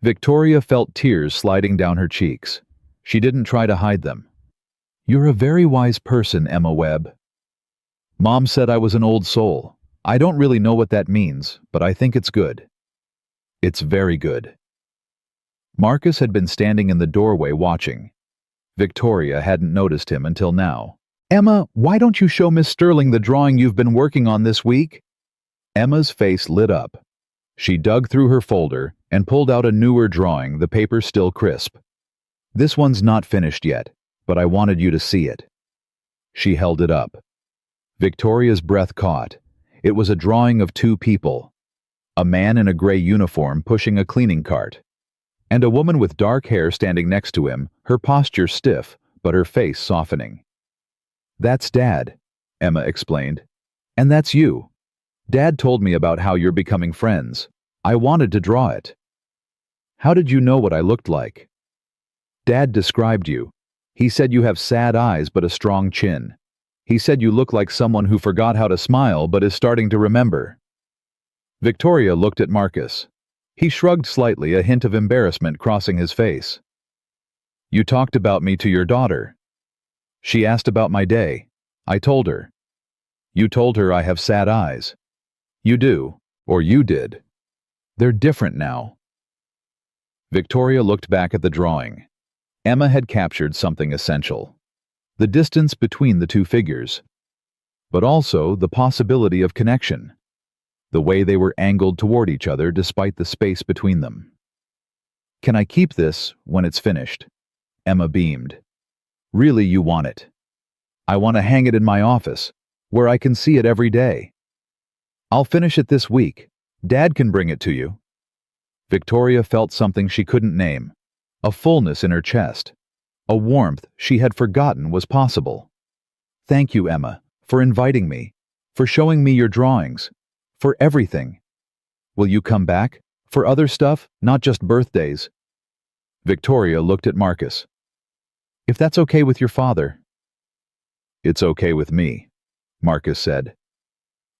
Victoria felt tears sliding down her cheeks. She didn't try to hide them. You're a very wise person, Emma Webb. Mom said I was an old soul. I don't really know what that means, but I think it's good. It's very good. Marcus had been standing in the doorway watching. Victoria hadn't noticed him until now. Emma, why don't you show Miss Sterling the drawing you've been working on this week? Emma's face lit up. She dug through her folder and pulled out a newer drawing, the paper still crisp. This one's not finished yet, but I wanted you to see it. She held it up. Victoria's breath caught. It was a drawing of two people. A man in a gray uniform pushing a cleaning cart, and a woman with dark hair standing next to him, her posture stiff, but her face softening. That's Dad, Emma explained. And that's you. Dad told me about how you're becoming friends. I wanted to draw it. How did you know what I looked like? Dad described you. He said you have sad eyes but a strong chin. He said you look like someone who forgot how to smile but is starting to remember. Victoria looked at Marcus. He shrugged slightly, a hint of embarrassment crossing his face. You talked about me to your daughter. She asked about my day. I told her. You told her I have sad eyes. You do, or you did. They're different now. Victoria looked back at the drawing. Emma had captured something essential. The distance between the two figures, but also the possibility of connection. The way they were angled toward each other despite the space between them. Can I keep this when it's finished? Emma beamed. Really, you want it? I want to hang it in my office, where I can see it every day. I'll finish it this week. Dad can bring it to you. Victoria felt something she couldn't name, a fullness in her chest, a warmth she had forgotten was possible. Thank you, Emma, for inviting me, for showing me your drawings, for everything. Will you come back? For other stuff, not just birthdays? Victoria looked at Marcus. If that's okay with your father. It's okay with me, Marcus said.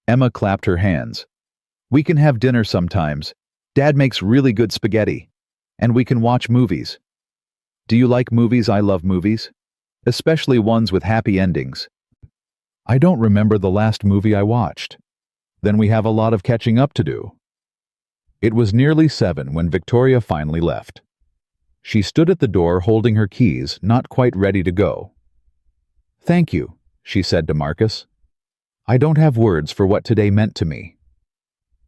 Emma clapped her hands. We can have dinner sometimes. Dad makes really good spaghetti. And we can watch movies. Do you like movies? I love movies. Especially ones with happy endings. I don't remember the last movie I watched. Then we have a lot of catching up to do. It was nearly 7 when Victoria finally left. She stood at the door holding her keys, not quite ready to go. Thank you, she said to Marcus. I don't have words for what today meant to me.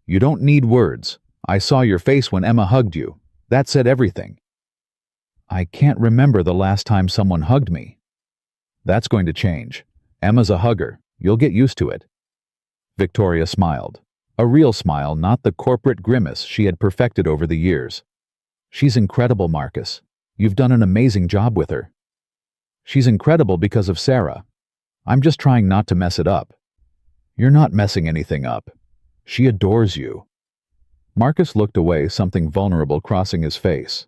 You don't need words. I saw your face when Emma hugged you. That said everything. I can't remember the last time someone hugged me. That's going to change. Emma's a hugger. You'll get used to it. Victoria smiled. A real smile, not the corporate grimace she had perfected over the years. She's incredible, Marcus. You've done an amazing job with her. She's incredible because of Sarah. I'm just trying not to mess it up. You're not messing anything up. She adores you. Marcus looked away, something vulnerable crossing his face.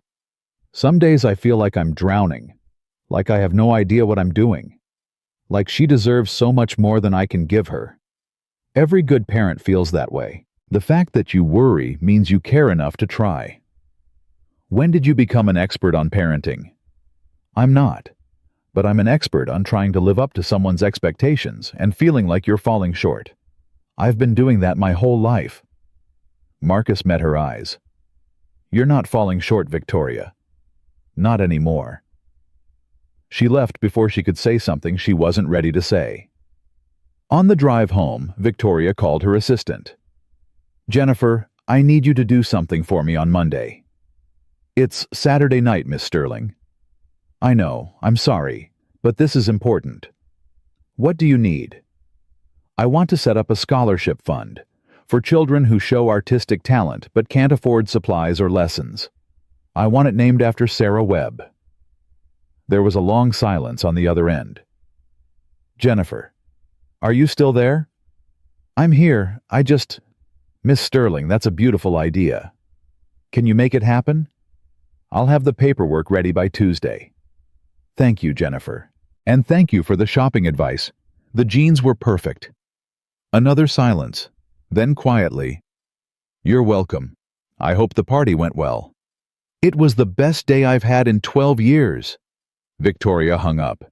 Some days I feel like I'm drowning, like I have no idea what I'm doing, like she deserves so much more than I can give her. Every good parent feels that way. The fact that you worry means you care enough to try. When did you become an expert on parenting? I'm not, but I'm an expert on trying to live up to someone's expectations and feeling like you're falling short. I've been doing that my whole life. Marcus met her eyes. You're not falling short, Victoria. Not anymore. She left before she could say something she wasn't ready to say. On the drive home, Victoria called her assistant. Jennifer, I need you to do something for me on Monday. It's Saturday night, Miss Sterling. I know, I'm sorry, but this is important. What do you need? I want to set up a scholarship fund for children who show artistic talent but can't afford supplies or lessons. I want it named after Sarah Webb. There was a long silence on the other end. Jennifer, are you still there? I'm here, Miss Sterling, that's a beautiful idea. Can you make it happen? I'll have the paperwork ready by Tuesday. Thank you, Jennifer. And thank you for the shopping advice. The jeans were perfect. Another silence. Then quietly, "You're welcome. I hope the party went well." "It was the best day I've had in 12 years." Victoria hung up.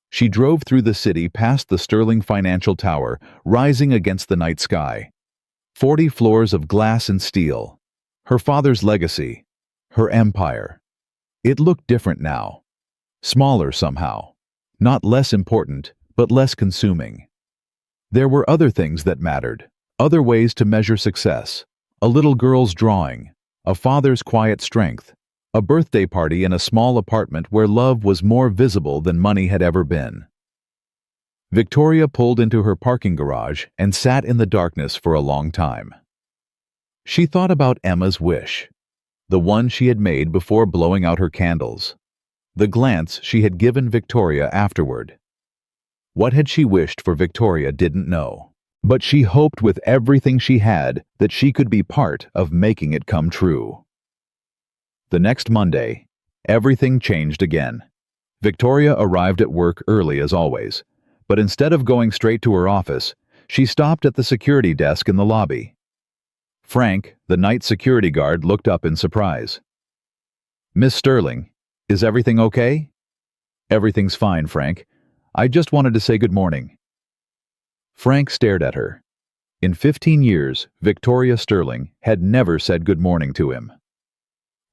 She drove through the city past the Sterling Financial Tower, rising against the night sky. 40 floors of glass and steel. Her father's legacy. Her empire. It looked different now. Smaller somehow. Not less important, but less consuming. There were other things that mattered. Other ways to measure success. A little girl's drawing. A father's quiet strength. A birthday party in a small apartment where love was more visible than money had ever been. Victoria pulled into her parking garage and sat in the darkness for a long time. She thought about Emma's wish, the one she had made before blowing out her candles, the glance she had given Victoria afterward. What had she wished for? Victoria didn't know, but she hoped with everything she had that she could be part of making it come true. The next Monday, everything changed again. Victoria arrived at work early as always, but instead of going straight to her office, she stopped at the security desk in the lobby. Frank, the night security guard, looked up in surprise. "Miss Sterling, is everything okay?" "Everything's fine, Frank. I just wanted to say good morning." Frank stared at her. In 15 years, Victoria Sterling had never said good morning to him.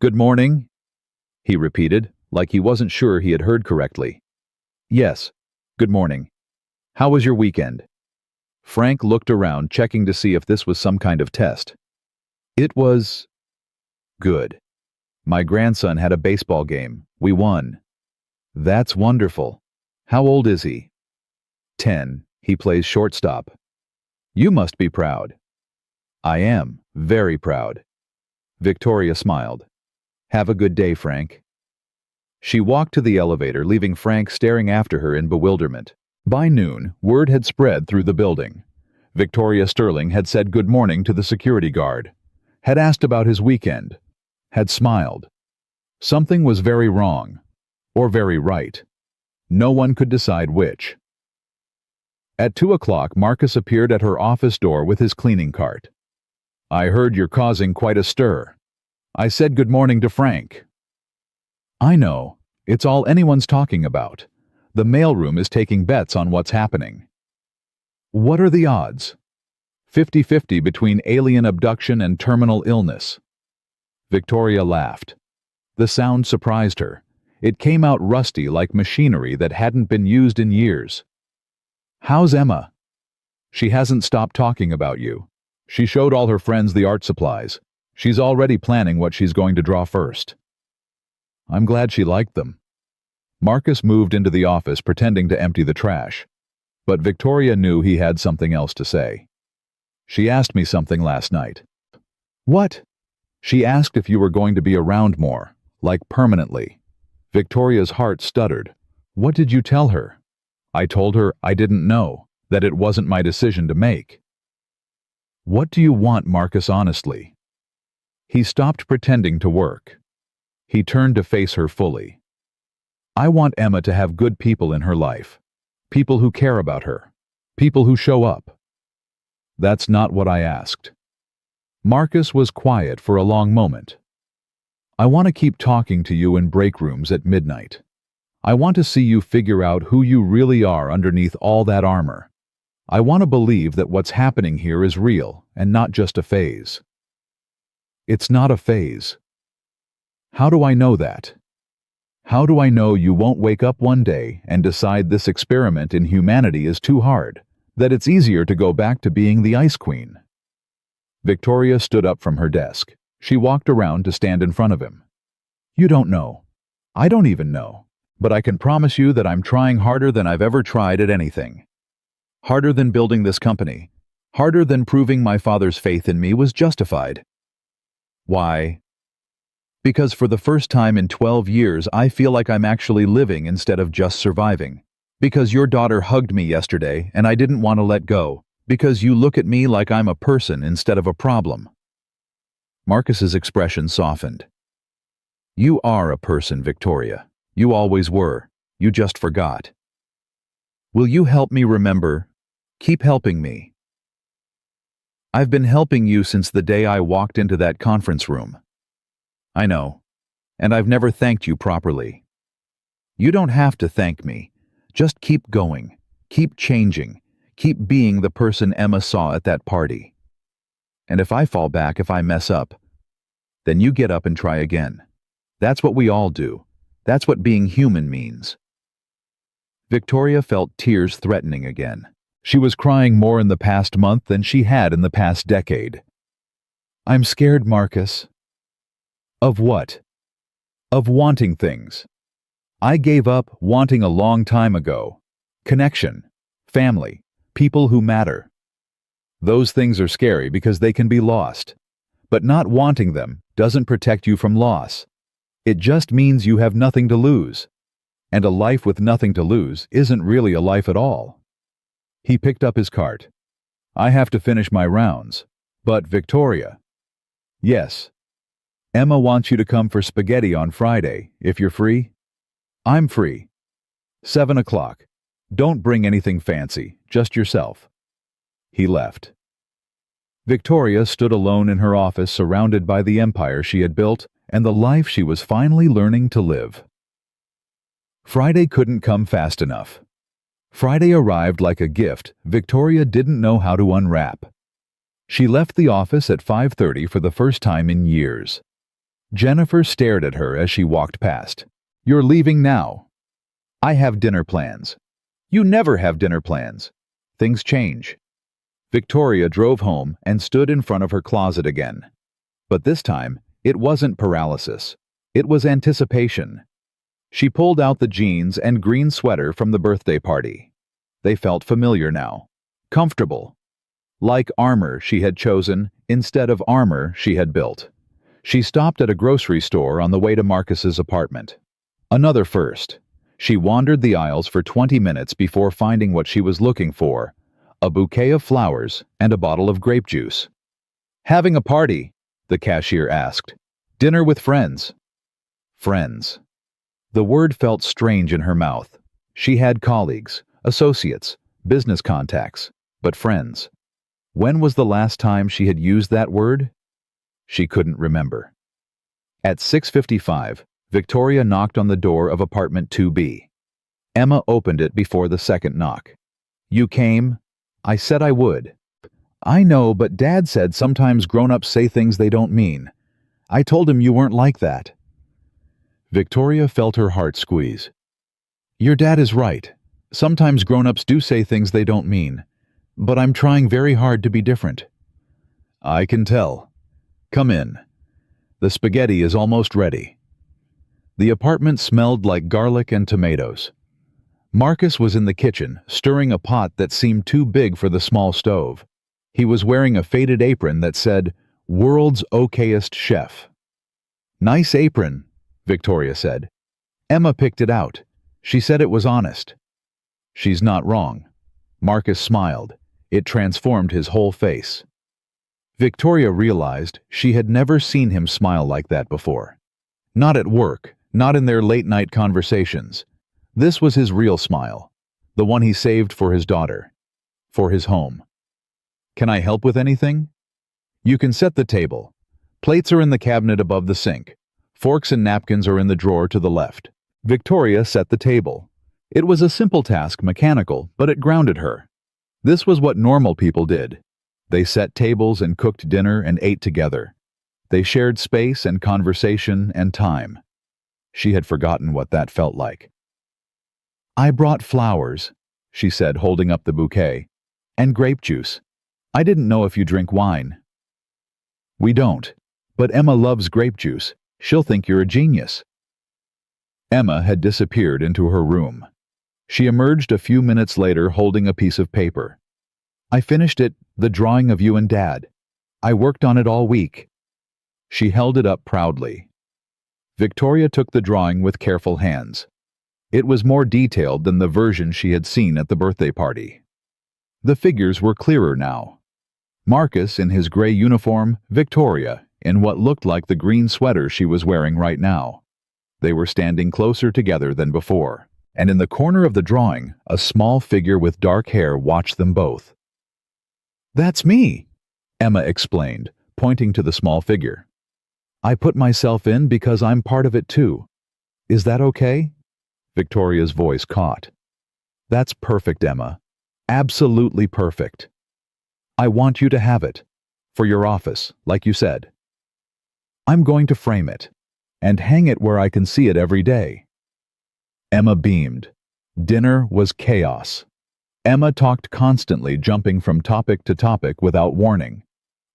"Good morning?" he repeated, like he wasn't sure he had heard correctly. "Yes, good morning. How was your weekend?" Frank looked around, checking to see if this was some kind of test. "It was good. My grandson had a baseball game. We won." "That's wonderful. How old is he?" 10. He plays shortstop." "You must be proud." "I am, very proud." Victoria smiled. "Have a good day, Frank." She walked to the elevator, leaving Frank staring after her in bewilderment. By noon, word had spread through the building. Victoria Sterling had said good morning to the security guard, had asked about his weekend, had smiled. Something was very wrong, or very right. No one could decide which. At 2 o'clock, Marcus appeared at her office door with his cleaning cart. "I heard you're causing quite a stir. I said good morning to Frank." "I know. It's all anyone's talking about. The mailroom is taking bets on what's happening." "What are the odds?" 50-50 between alien abduction and terminal illness." Victoria laughed. The sound surprised her. It came out rusty like machinery that hadn't been used in years. "How's Emma?" "She hasn't stopped talking about you. She showed all her friends the art supplies. She's already planning what she's going to draw first." "I'm glad she liked them." Marcus moved into the office pretending to empty the trash. But Victoria knew he had something else to say. "She asked me something last night." "What?" "She asked if you were going to be around more, like permanently." Victoria's heart stuttered. "What did you tell her?" "I told her I didn't know, that it wasn't my decision to make." "What do you want, Marcus, honestly?" He stopped pretending to work. He turned to face her fully. "I want Emma to have good people in her life. People who care about her. People who show up." "That's not what I asked." Marcus was quiet for a long moment. "I want to keep talking to you in break rooms at midnight. I want to see you figure out who you really are underneath all that armor. I want to believe that what's happening here is real and not just a phase." "It's not a phase." "How do I know that? How do I know you won't wake up one day and decide this experiment in humanity is too hard, that it's easier to go back to being the Ice Queen?" Victoria stood up from her desk. She walked around to stand in front of him. "You don't know. I don't even know. But I can promise you that I'm trying harder than I've ever tried at anything. Harder than building this company. Harder than proving my father's faith in me was justified." "Why?" "Because for the first time in 12 years, I feel like I'm actually living instead of just surviving. Because your daughter hugged me yesterday and I didn't want to let go. Because you look at me like I'm a person instead of a problem." Marcus's expression softened. "You are a person, Victoria. You always were. You just forgot." Will you help me remember? Keep helping me. I've been helping you since the day I walked into that conference room. I know, and I've never thanked you properly. You don't have to thank me. Just keep going, keep changing, keep being the person Emma saw at that party. And if I fall back, if I mess up, then you get up and try again. That's what we all do. That's what being human means. Victoria felt tears threatening again. She was crying more in the past month than she had in the past decade. I'm scared, Marcus. Of what? Of wanting things. I gave up wanting a long time ago. Connection, family, people who matter. Those things are scary because they can be lost. But not wanting them doesn't protect you from loss. It just means you have nothing to lose. And a life with nothing to lose isn't really a life at all. He picked up his cart. I have to finish my rounds. But Victoria. Yes. Emma wants you to come for spaghetti on Friday, if you're free. I'm free. 7 o'clock. Don't bring anything fancy, just yourself. He left. Victoria stood alone in her office, surrounded by the empire she had built and the life she was finally learning to live. Friday couldn't come fast enough. Friday arrived like a gift Victoria didn't know how to unwrap. She left the office at 5:30 for the first time in years. Jennifer stared at her as she walked past. You're leaving now. I have dinner plans. You never have dinner plans. Things change. Victoria drove home and stood in front of her closet again. But this time, it wasn't paralysis. It was anticipation. She pulled out the jeans and green sweater from the birthday party. They felt familiar now. Comfortable. Like armor she had chosen instead of armor she had built. She stopped at a grocery store on the way to Marcus's apartment. Another first. She wandered the aisles for 20 minutes before finding what she was looking for, a bouquet of flowers and a bottle of grape juice. Having a party, the cashier asked. Dinner with friends. Friends. The word felt strange in her mouth. She had colleagues, associates, business contacts, but friends. When was the last time she had used that word? She couldn't remember. At 6:55, Victoria knocked on the door of apartment 2B. Emma opened it before the second knock. You came? I said I would. I know, but Dad said sometimes grown-ups say things they don't mean. I told him you weren't like that. Victoria felt her heart squeeze. Your dad is right. Sometimes grown-ups do say things they don't mean. But I'm trying very hard to be different. I can tell. Come in. The spaghetti is almost ready. The apartment smelled like garlic and tomatoes. Marcus was in the kitchen, stirring a pot that seemed too big for the small stove. He was wearing a faded apron that said, World's Okayest Chef. Nice apron, Victoria said. Emma picked it out. She said it was honest. She's not wrong. Marcus smiled. It transformed his whole face. Victoria realized she had never seen him smile like that before. Not at work, not in their late-night conversations. This was his real smile, the one he saved for his daughter, for his home. Can I help with anything? You can set the table. Plates are in the cabinet above the sink. Forks and napkins are in the drawer to the left. Victoria set the table. It was a simple task, mechanical, but it grounded her. This was what normal people did. They set tables and cooked dinner and ate together. They shared space and conversation and time. She had forgotten what that felt like. I brought flowers, she said, holding up the bouquet, and grape juice. I didn't know if you drink wine. We don't, but Emma loves grape juice. She'll think you're a genius. Emma had disappeared into her room. She emerged a few minutes later holding a piece of paper. I finished it, the drawing of you and Dad. I worked on it all week. She held it up proudly. Victoria took the drawing with careful hands. It was more detailed than the version she had seen at the birthday party. The figures were clearer now. Marcus in his gray uniform, Victoria in what looked like the green sweater she was wearing right now. They were standing closer together than before. and in the corner of the drawing, a small figure with dark hair watched them both. "That's me," Emma explained, pointing to the small figure. "I put myself in because I'm part of it too. Is that okay?" Victoria's voice caught. "That's perfect, Emma. Absolutely perfect. I want you to have it. For your office, like you said. I'm going to frame it and hang it where I can see it every day." Emma beamed. Dinner was chaos. Emma talked constantly, jumping from topic to topic without warning.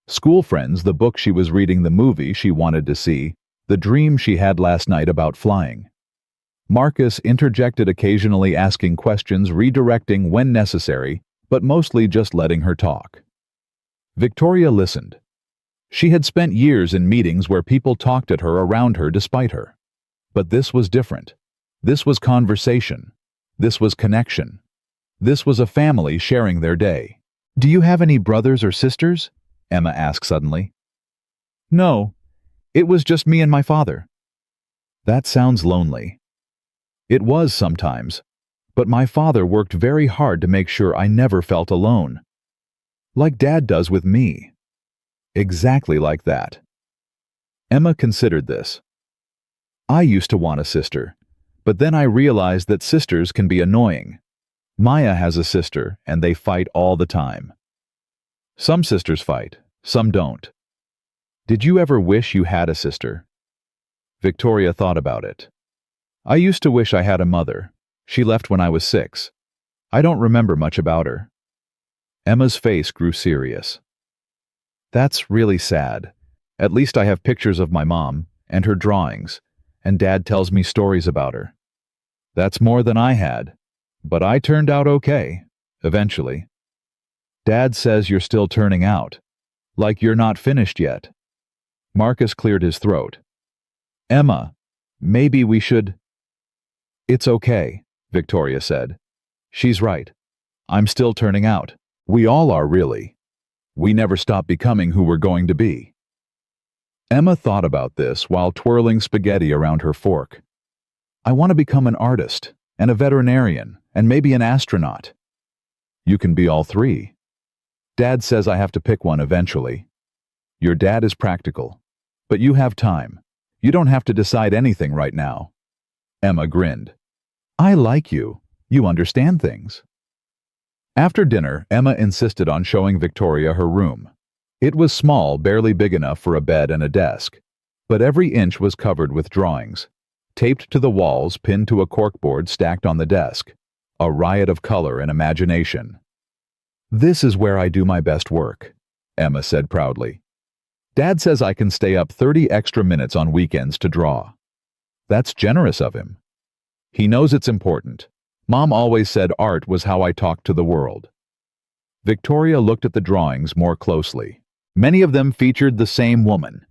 School friends, the book she was reading, the movie she wanted to see, the dream she had last night about flying. Marcus interjected, occasionally asking questions, redirecting when necessary, but mostly just letting her talk. Victoria listened. She had spent years in meetings where people talked at her, around her, despite her. But this was different. This was conversation. This was connection. This was a family sharing their day. "Do you have any brothers or sisters?" Emma asked suddenly. "No, it was just me and my father." "That sounds lonely." "It was sometimes, but my father worked very hard to make sure I never felt alone. Like Dad does with me." "Exactly like that." Emma considered this. "I used to want a sister, but then I realized that sisters can be annoying. Maya has a sister, and they fight all the time." "Some sisters fight, some don't. Did you ever wish you had a sister?" Victoria thought about it. "I used to wish I had a mother. She left when I was 6. I don't remember much about her." Emma's face grew serious. "That's really sad. At least I have pictures of my mom, and her drawings, and Dad tells me stories about her. That's more than I had, but I turned out okay, eventually. Dad says you're still turning out, like you're not finished yet." Marcus cleared his throat. "Emma, maybe we should—" "It's okay," Victoria said. "She's right. I'm still turning out. We all are, really. We never stop becoming who we're going to be." Emma thought about this while twirling spaghetti around her fork. "I want to become an artist, and a veterinarian, and maybe an astronaut." "You can be all three." "Dad says I have to pick one eventually." "Your dad is practical. But you have time. You don't have to decide anything right now." Emma grinned. "I like you. You understand things." After dinner, Emma insisted on showing Victoria her room. It was small, barely big enough for a bed and a desk, but every inch was covered with drawings, taped to the walls, pinned to a corkboard stacked on the desk, a riot of color and imagination. "This is where I do my best work," Emma said proudly. "Dad says I can stay up 30 extra minutes on weekends to draw. That's generous of him. He knows it's important. Mom always said art was how I talked to the world." Victoria looked at the drawings more closely. Many of them featured the same woman.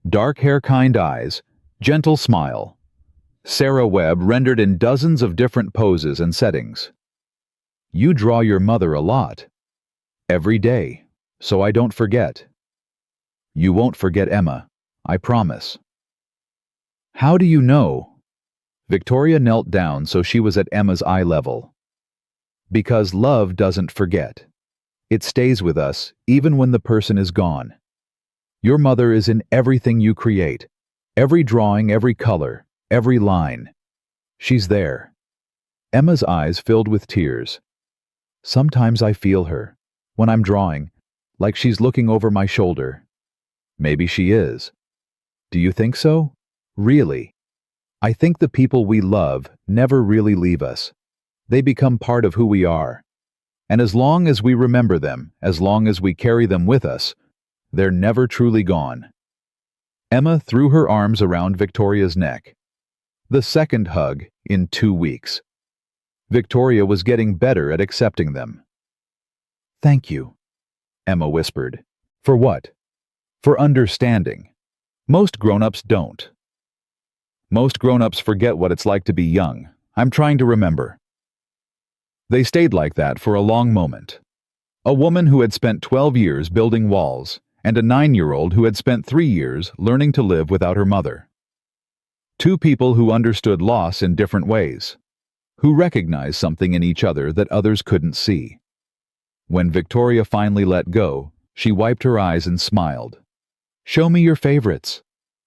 Dark hair, kind eyes, gentle smile. Sarah Webb rendered in dozens of different poses and settings. "You draw your mother a lot. Every day, so I don't forget." "You won't forget Emma, I promise." "How do you know?" Victoria knelt down so she was at Emma's eye level. "Because love doesn't forget. It stays with us even when the person is gone. Your mother is in everything you create, every drawing, every color, every line. She's there." Emma's eyes filled with tears. "Sometimes I feel her, when I'm drawing, like she's looking over my shoulder." "Maybe she is." "Do you think so? Really?" "I think the people we love never really leave us. They become part of who we are. And as long as we remember them, as long as we carry them with us, they're never truly gone." Emma threw her arms around Victoria's neck. The second hug in 2 weeks. Victoria was getting better at accepting them. "Thank you," Emma whispered. "For what?" "For understanding. Most grown-ups don't. Most grown-ups forget what it's like to be young. I'm trying to remember." They stayed like that for a long moment. A woman who had spent 12 years building walls, and a 9-year-old who had spent 3 years learning to live without her mother. Two people who understood loss in different ways. who recognized something in each other that others couldn't see. When Victoria finally let go, she wiped her eyes and smiled. "Show me your favorites,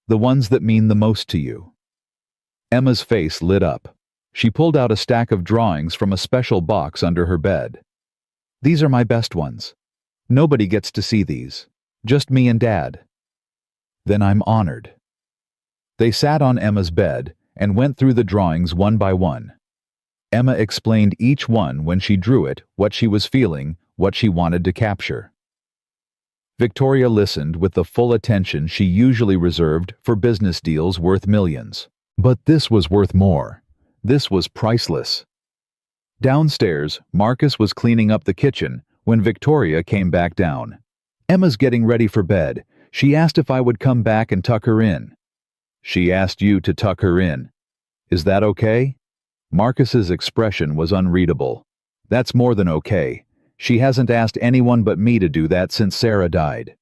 the ones that mean the most to you." Emma's face lit up. She pulled out a stack of drawings from a special box under her bed. "These are my best ones. Nobody gets to see these, just me and Dad." "Then I'm honored." They sat on Emma's bed and went through the drawings one by one. Emma explained each one when she drew it, what she was feeling, what she wanted to capture. Victoria listened with the full attention she usually reserved for business deals worth millions. But this was worth more. This was priceless. Downstairs, Marcus was cleaning up the kitchen when Victoria came back down. "Emma's getting ready for bed. She asked if I would come back and tuck her in." "She asked you to tuck her in. Is that okay?" Marcus's expression was unreadable. "That's more than okay. She hasn't asked anyone but me to do that since Sarah died."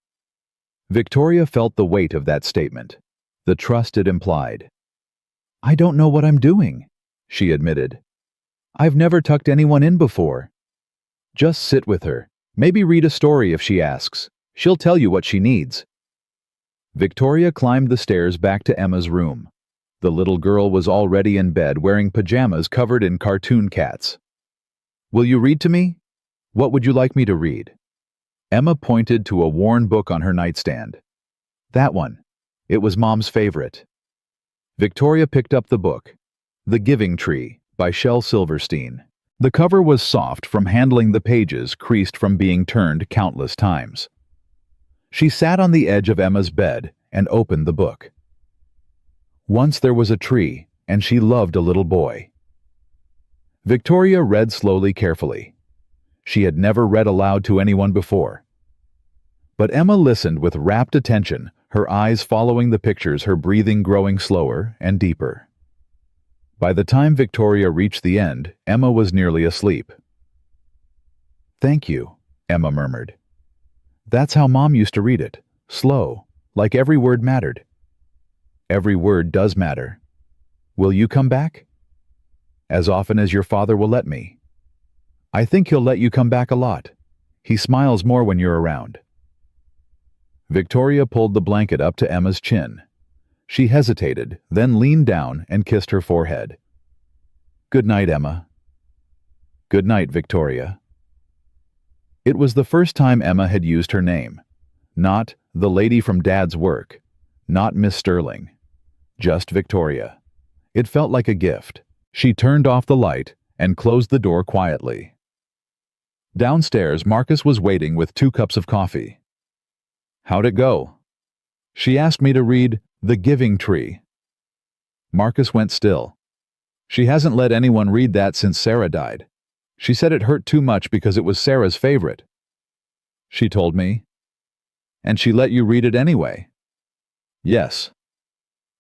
Victoria felt the weight of that statement, the trust it implied. "I don't know what I'm doing," she admitted. "I've never tucked anyone in before." "Just sit with her. Maybe read a story if she asks. She'll tell you what she needs." Victoria climbed the stairs back to Emma's room. The little girl was already in bed wearing pajamas covered in cartoon cats. "Will you read to me? What would you like me to read?" Emma pointed to a worn book on her nightstand. "That one. It was Mom's favorite." Victoria picked up the book, The Giving Tree by Shel Silverstein. The cover was soft from handling the pages creased from being turned countless times. She sat on the edge of Emma's bed and opened the book. "Once there was a tree, and she loved a little boy." Victoria read slowly, carefully. She had never read aloud to anyone before. But Emma listened with rapt attention, her eyes following the pictures, her breathing growing slower and deeper. By the time Victoria reached the end, Emma was nearly asleep. "Thank you," Emma murmured. "That's how Mom used to read it, slow, like every word mattered." "Every word does matter. Will you come back?" "As often as your father will let me." "I think he'll let you come back a lot. He smiles more when you're around." Victoria pulled the blanket up to Emma's chin. She hesitated, then leaned down and kissed her forehead. "Good night, Emma." "Good night, Victoria." It was the first time Emma had used her name. Not the lady from Dad's work. Not Miss Sterling. Just Victoria. It felt like a gift. She turned off the light and closed the door quietly. Downstairs, Marcus was waiting with 2 cups of coffee. "How'd it go?" "She asked me to read The Giving Tree." Marcus went still. "She hasn't let anyone read that since Sarah died. She said it hurt too much because it was Sarah's favorite." "She told me." "And she let you read it anyway?" "Yes."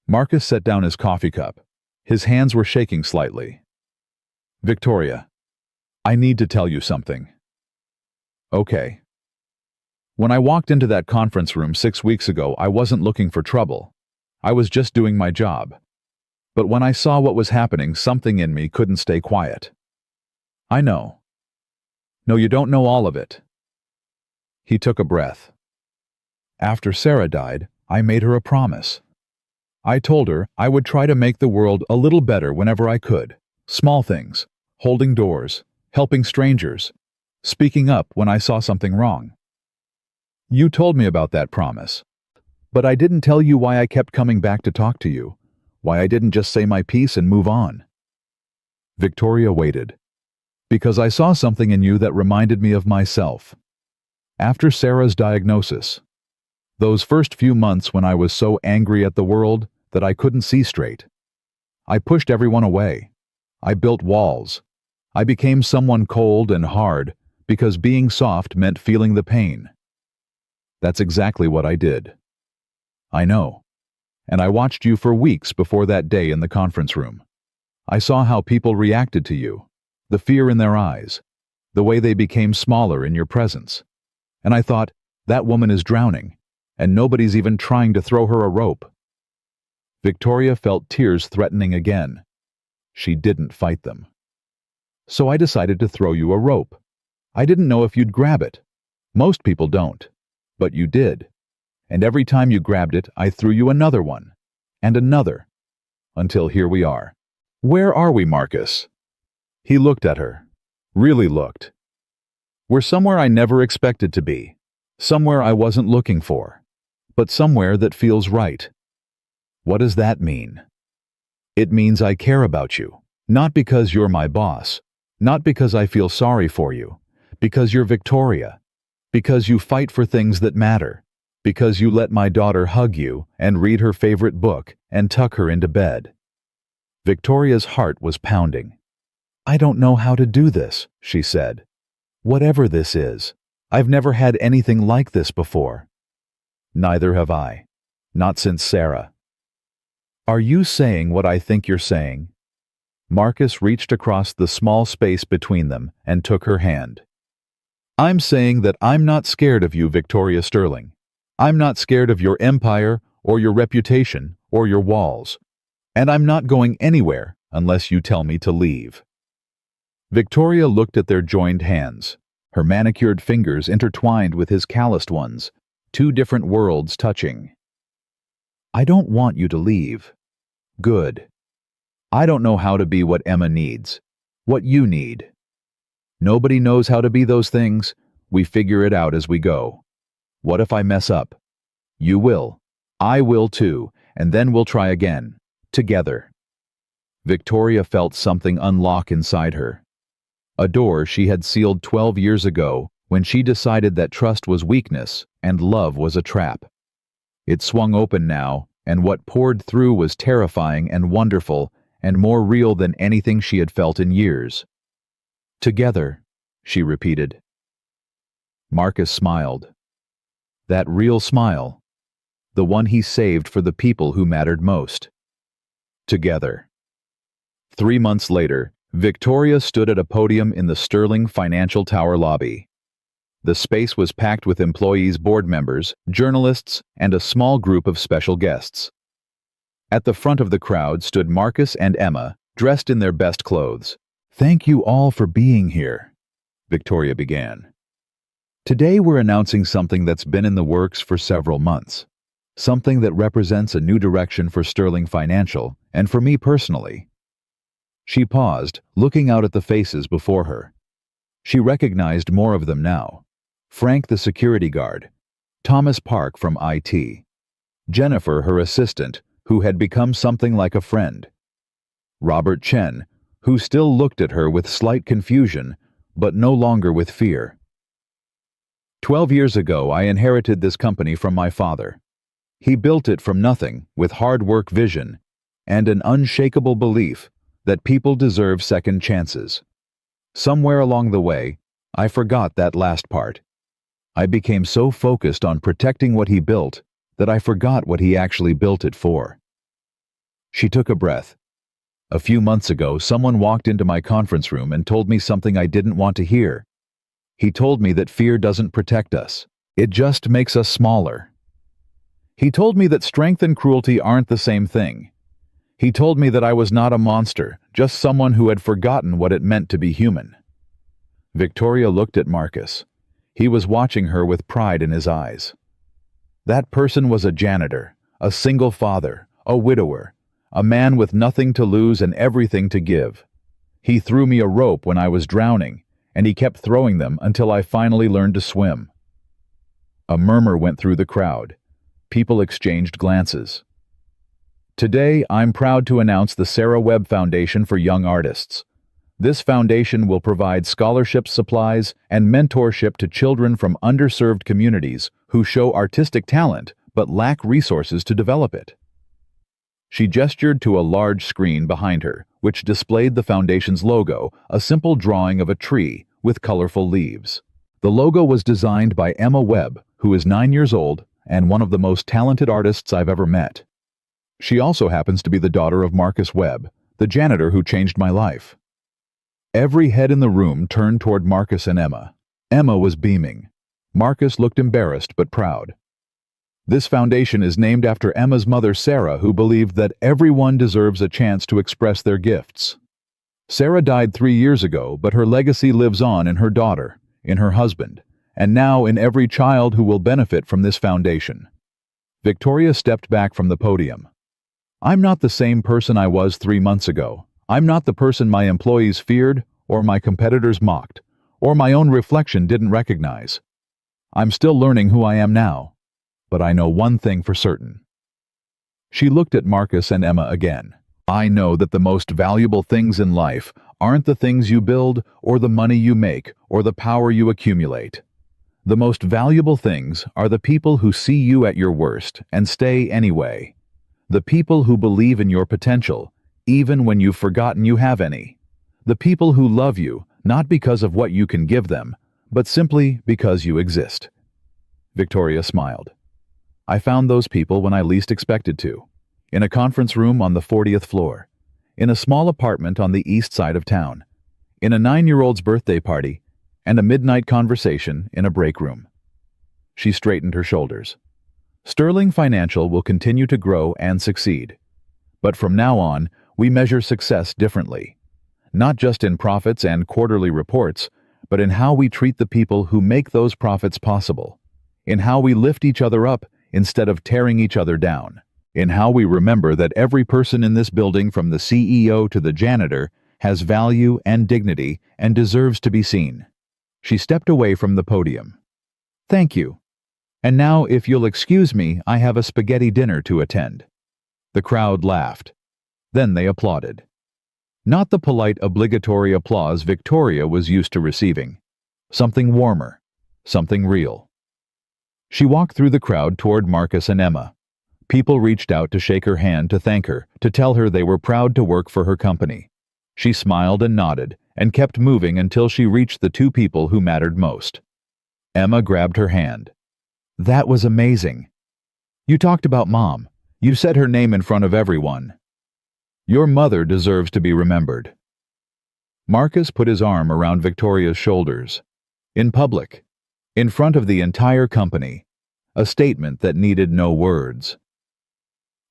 Marcus set down his coffee cup. His hands were shaking slightly. "Victoria, I need to tell you something." "Okay." "When I walked into that conference room 6 weeks ago, I wasn't looking for trouble. I was just doing my job. But when I saw what was happening, something in me couldn't stay quiet." "I know." "No, you don't know all of it." He took a breath. "After Sarah died, I made her a promise. I told her I would try to make the world a little better whenever I could. Small things, holding doors, helping strangers, speaking up when I saw something wrong. You told me about that promise. But I didn't tell you why I kept coming back to talk to you, why I didn't just say my piece and move on." Victoria waited. "Because I saw something in you that reminded me of myself. After Sarah's diagnosis, those first few months when I was so angry at the world that I couldn't see straight, I pushed everyone away. I built walls. I became someone cold and hard because being soft meant feeling the pain. That's exactly what I did. I know. And I watched you for weeks before that day in the conference room. I saw how people reacted to you, the fear in their eyes, the way they became smaller in your presence. And I thought, that woman is drowning, and nobody's even trying to throw her a rope." Victoria felt tears threatening again. She didn't fight them. So I decided to throw you a rope. I didn't know if you'd grab it. Most people don't. But you did. And every time you grabbed it, I threw you another one. And another. Until here we are. Where are we, Marcus? He looked at her. Really looked. We're somewhere I never expected to be. Somewhere I wasn't looking for. But somewhere that feels right. What does that mean? It means I care about you. Not because you're my boss. Not because I feel sorry for you. Because you're Victoria. Because you fight for things that matter. Because you let my daughter hug you and read her favorite book and tuck her into bed. Victoria's heart was pounding. I don't know how to do this, she said. Whatever this is, I've never had anything like this before. Neither have I. Not since Sarah. Are you saying what I think you're saying? Marcus reached across the small space between them and took her hand. I'm saying that I'm not scared of you, Victoria Sterling. I'm not scared of your empire or your reputation or your walls. And I'm not going anywhere unless you tell me to leave. Victoria looked at their joined hands, her manicured fingers intertwined with his calloused ones, two different worlds touching. I don't want you to leave. Good. I don't know how to be what Emma needs, what you need. Nobody knows how to be those things. We figure it out as we go. What if I mess up? You will. I will too, and then we'll try again. Together. Victoria felt something unlock inside her. A door she had sealed 12 years ago when she decided that trust was weakness and love was a trap. It swung open now, and what poured through was terrifying and wonderful and more real than anything she had felt in years. Together, she repeated. Marcus smiled. That real smile. The one he saved for the people who mattered most. Together. 3 months later, Victoria stood at a podium in the Sterling Financial Tower lobby. The space was packed with employees, board members, journalists, and a small group of special guests. At the front of the crowd stood Marcus and Emma, dressed in their best clothes. Thank you all for being here, Victoria began. Today we're announcing something that's been in the works for several months. Something that represents a new direction for Sterling Financial, and for me personally. She paused, looking out at the faces before her. She recognized more of them now. Frank the security guard, Thomas Park from IT, Jennifer her assistant, who had become something like a friend, Robert Chen, who still looked at her with slight confusion, but no longer with fear. 12 years ago I inherited this company from my father. He built it from nothing with hard work, vision, and an unshakable belief that people deserve second chances. Somewhere along the way, I forgot that last part. I became so focused on protecting what he built that I forgot what he actually built it for. She took a breath. A few months ago, someone walked into my conference room and told me something I didn't want to hear. He told me that fear doesn't protect us. It just makes us smaller. He told me that strength and cruelty aren't the same thing. He told me that I was not a monster, just someone who had forgotten what it meant to be human. Victoria looked at Marcus. He was watching her with pride in his eyes. That person was a janitor, a single father, a widower, a man with nothing to lose and everything to give. He threw me a rope when I was drowning, and he kept throwing them until I finally learned to swim. A murmur went through the crowd. People exchanged glances. Today, I'm proud to announce the Sarah Webb Foundation for Young Artists. This foundation will provide scholarships, supplies, and mentorship to children from underserved communities who show artistic talent but lack resources to develop it. She gestured to a large screen behind her, which displayed the foundation's logo, a simple drawing of a tree with colorful leaves. The logo was designed by Emma Webb, who is 9 years old and one of the most talented artists I've ever met. She also happens to be the daughter of Marcus Webb, the janitor who changed my life. Every head in the room turned toward Marcus and Emma. Emma was beaming. Marcus looked embarrassed but proud. This foundation is named after Emma's mother, Sarah, who believed that everyone deserves a chance to express their gifts. Sarah died 3 years ago, but her legacy lives on in her daughter, in her husband, and now in every child who will benefit from this foundation. Victoria stepped back from the podium. I'm not the same person I was 3 months ago. I'm not the person my employees feared, or my competitors mocked, or my own reflection didn't recognize. I'm still learning who I am now, but I know one thing for certain. She looked at Marcus and Emma again. I know that the most valuable things in life aren't the things you build, or the money you make, or the power you accumulate. The most valuable things are the people who see you at your worst and stay anyway. The people who believe in your potential, even when you've forgotten you have any. The people who love you, not because of what you can give them, but simply because you exist. Victoria smiled. I found those people when I least expected to. In a conference room on the 40th floor. In a small apartment on the east side of town. In a 9-year-old's birthday party, and a midnight conversation in a break room. She straightened her shoulders. Sterling Financial will continue to grow and succeed. But from now on, we measure success differently. Not just in profits and quarterly reports, but in how we treat the people who make those profits possible. In how we lift each other up instead of tearing each other down. In how we remember that every person in this building, from the CEO to the janitor, has value and dignity and deserves to be seen. She stepped away from the podium. Thank you. And now, if you'll excuse me, I have a spaghetti dinner to attend. The crowd laughed. Then they applauded. Not the polite, obligatory applause Victoria was used to receiving. Something warmer. Something real. She walked through the crowd toward Marcus and Emma. People reached out to shake her hand, to thank her, to tell her they were proud to work for her company. She smiled and nodded, and kept moving until she reached the two people who mattered most. Emma grabbed her hand. That was amazing. You talked about Mom. You said her name in front of everyone. Your mother deserves to be remembered. Marcus put his arm around Victoria's shoulders. In public. In front of the entire company. A statement that needed no words.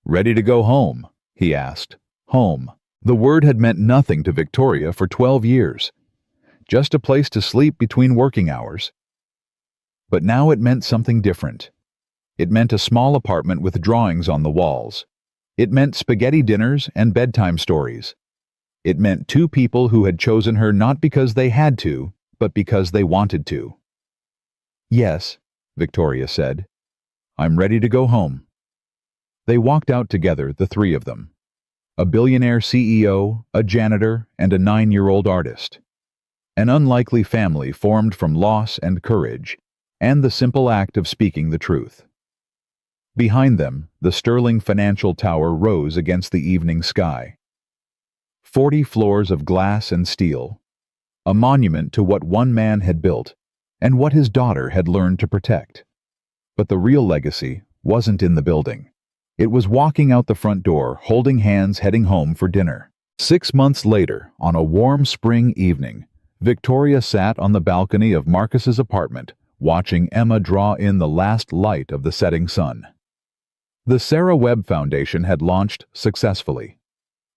Ready to go home? He asked. Home. The word had meant nothing to Victoria for 12 years. Just a place to sleep between working hours. But now it meant something different. It meant a small apartment with drawings on the walls. It meant spaghetti dinners and bedtime stories. It meant two people who had chosen her not because they had to, but because they wanted to. Yes, Victoria said. I'm ready to go home. They walked out together, the three of them. A billionaire CEO, a janitor, and a 9-year-old artist. An unlikely family formed from loss and courage, and the simple act of speaking the truth. Behind them, the Sterling Financial Tower rose against the evening sky. 40 floors of glass and steel, a monument to what one man had built and what his daughter had learned to protect. But the real legacy wasn't in the building. It was walking out the front door, holding hands, heading home for dinner. 6 months later, on a warm spring evening, Victoria sat on the balcony of Marcus's apartment, watching Emma draw in the last light of the setting sun. The Sarah Webb Foundation had launched successfully.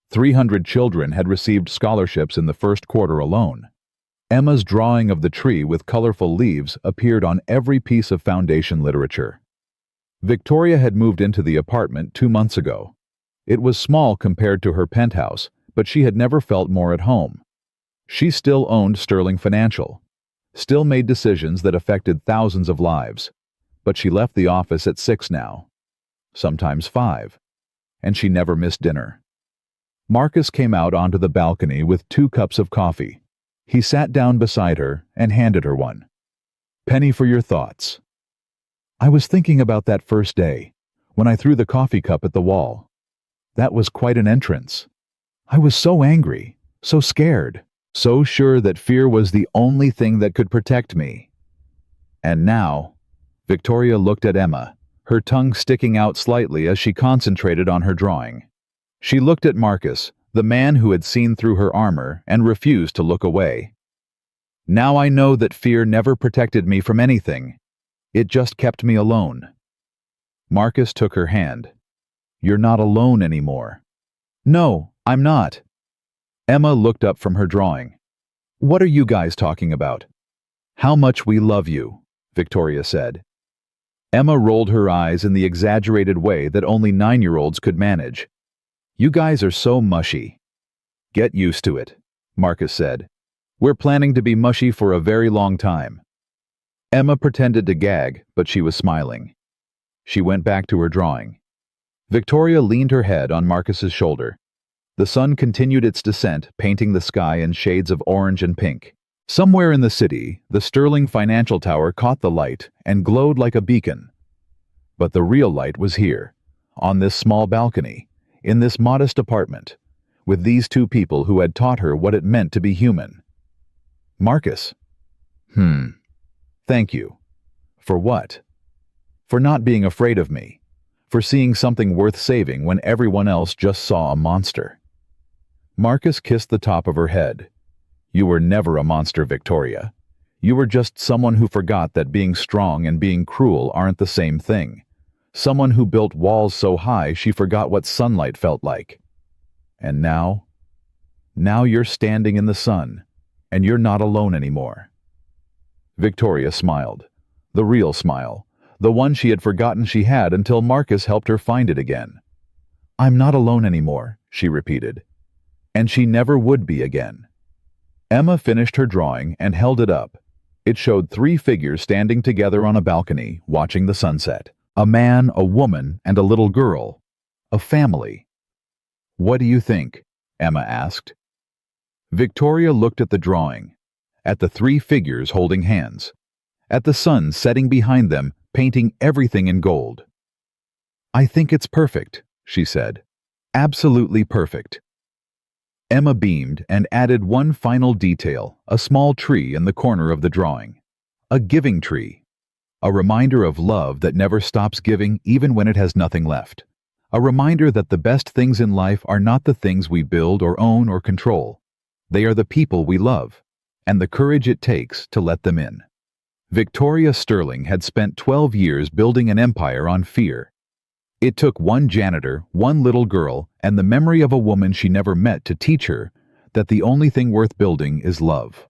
300 children had received scholarships in the first quarter alone. Emma's drawing of the tree with colorful leaves appeared on every piece of foundation literature. Victoria had moved into the apartment 2 months ago. It was small compared to her penthouse, but she had never felt more at home. She still owned Sterling Financial, still made decisions that affected thousands of lives, but she left the office at 6 now, sometimes 5, and she never missed dinner. Marcus came out onto the balcony with 2 cups of coffee. He sat down beside her and handed her one. Penny for your thoughts. I was thinking about that first day, when I threw the coffee cup at the wall. That was quite an entrance. I was so angry, so scared, so sure that fear was the only thing that could protect me. And now, Victoria looked at Emma, her tongue sticking out slightly as she concentrated on her drawing. She looked at Marcus, the man who had seen through her armor and refused to look away. Now I know that fear never protected me from anything. It just kept me alone. Marcus took her hand. You're not alone anymore. No, I'm not. Emma looked up from her drawing. "What are you guys talking about?" "How much we love you," Victoria said. Emma rolled her eyes in the exaggerated way that only 9-year-olds could manage. "You guys are so mushy." "Get used to it," Marcus said. "We're planning to be mushy for a very long time." Emma pretended to gag, but she was smiling. She went back to her drawing. Victoria leaned her head on Marcus's shoulder. The sun continued its descent, painting the sky in shades of orange and pink. Somewhere in the city, the Sterling Financial Tower caught the light and glowed like a beacon. But the real light was here, on this small balcony, in this modest apartment, with these two people who had taught her what it meant to be human. Marcus. Thank you. For what? For not being afraid of me. For seeing something worth saving when everyone else just saw a monster. Marcus kissed the top of her head. "You were never a monster, Victoria. You were just someone who forgot that being strong and being cruel aren't the same thing. Someone who built walls so high she forgot what sunlight felt like. And now? Now you're standing in the sun, and you're not alone anymore." Victoria smiled. The real smile. The one she had forgotten she had until Marcus helped her find it again. "I'm not alone anymore," she repeated. And she never would be again. Emma finished her drawing and held it up. It showed 3 figures standing together on a balcony, watching the sunset. A man, a woman, and a little girl. A family. "What do you think?" Emma asked. Victoria looked at the drawing, at the 3 figures holding hands, at the sun setting behind them, painting everything in gold. "I think it's perfect," she said. "Absolutely perfect." Emma beamed and added one final detail, a small tree in the corner of the drawing. A giving tree. A reminder of love that never stops giving even when it has nothing left. A reminder that the best things in life are not the things we build or own or control. They are the people we love, and the courage it takes to let them in. Victoria Sterling had spent 12 years building an empire on fear. It took one janitor, one little girl, and the memory of a woman she never met to teach her that the only thing worth building is love.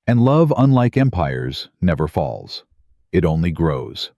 And love, unlike empires, never falls. It only grows.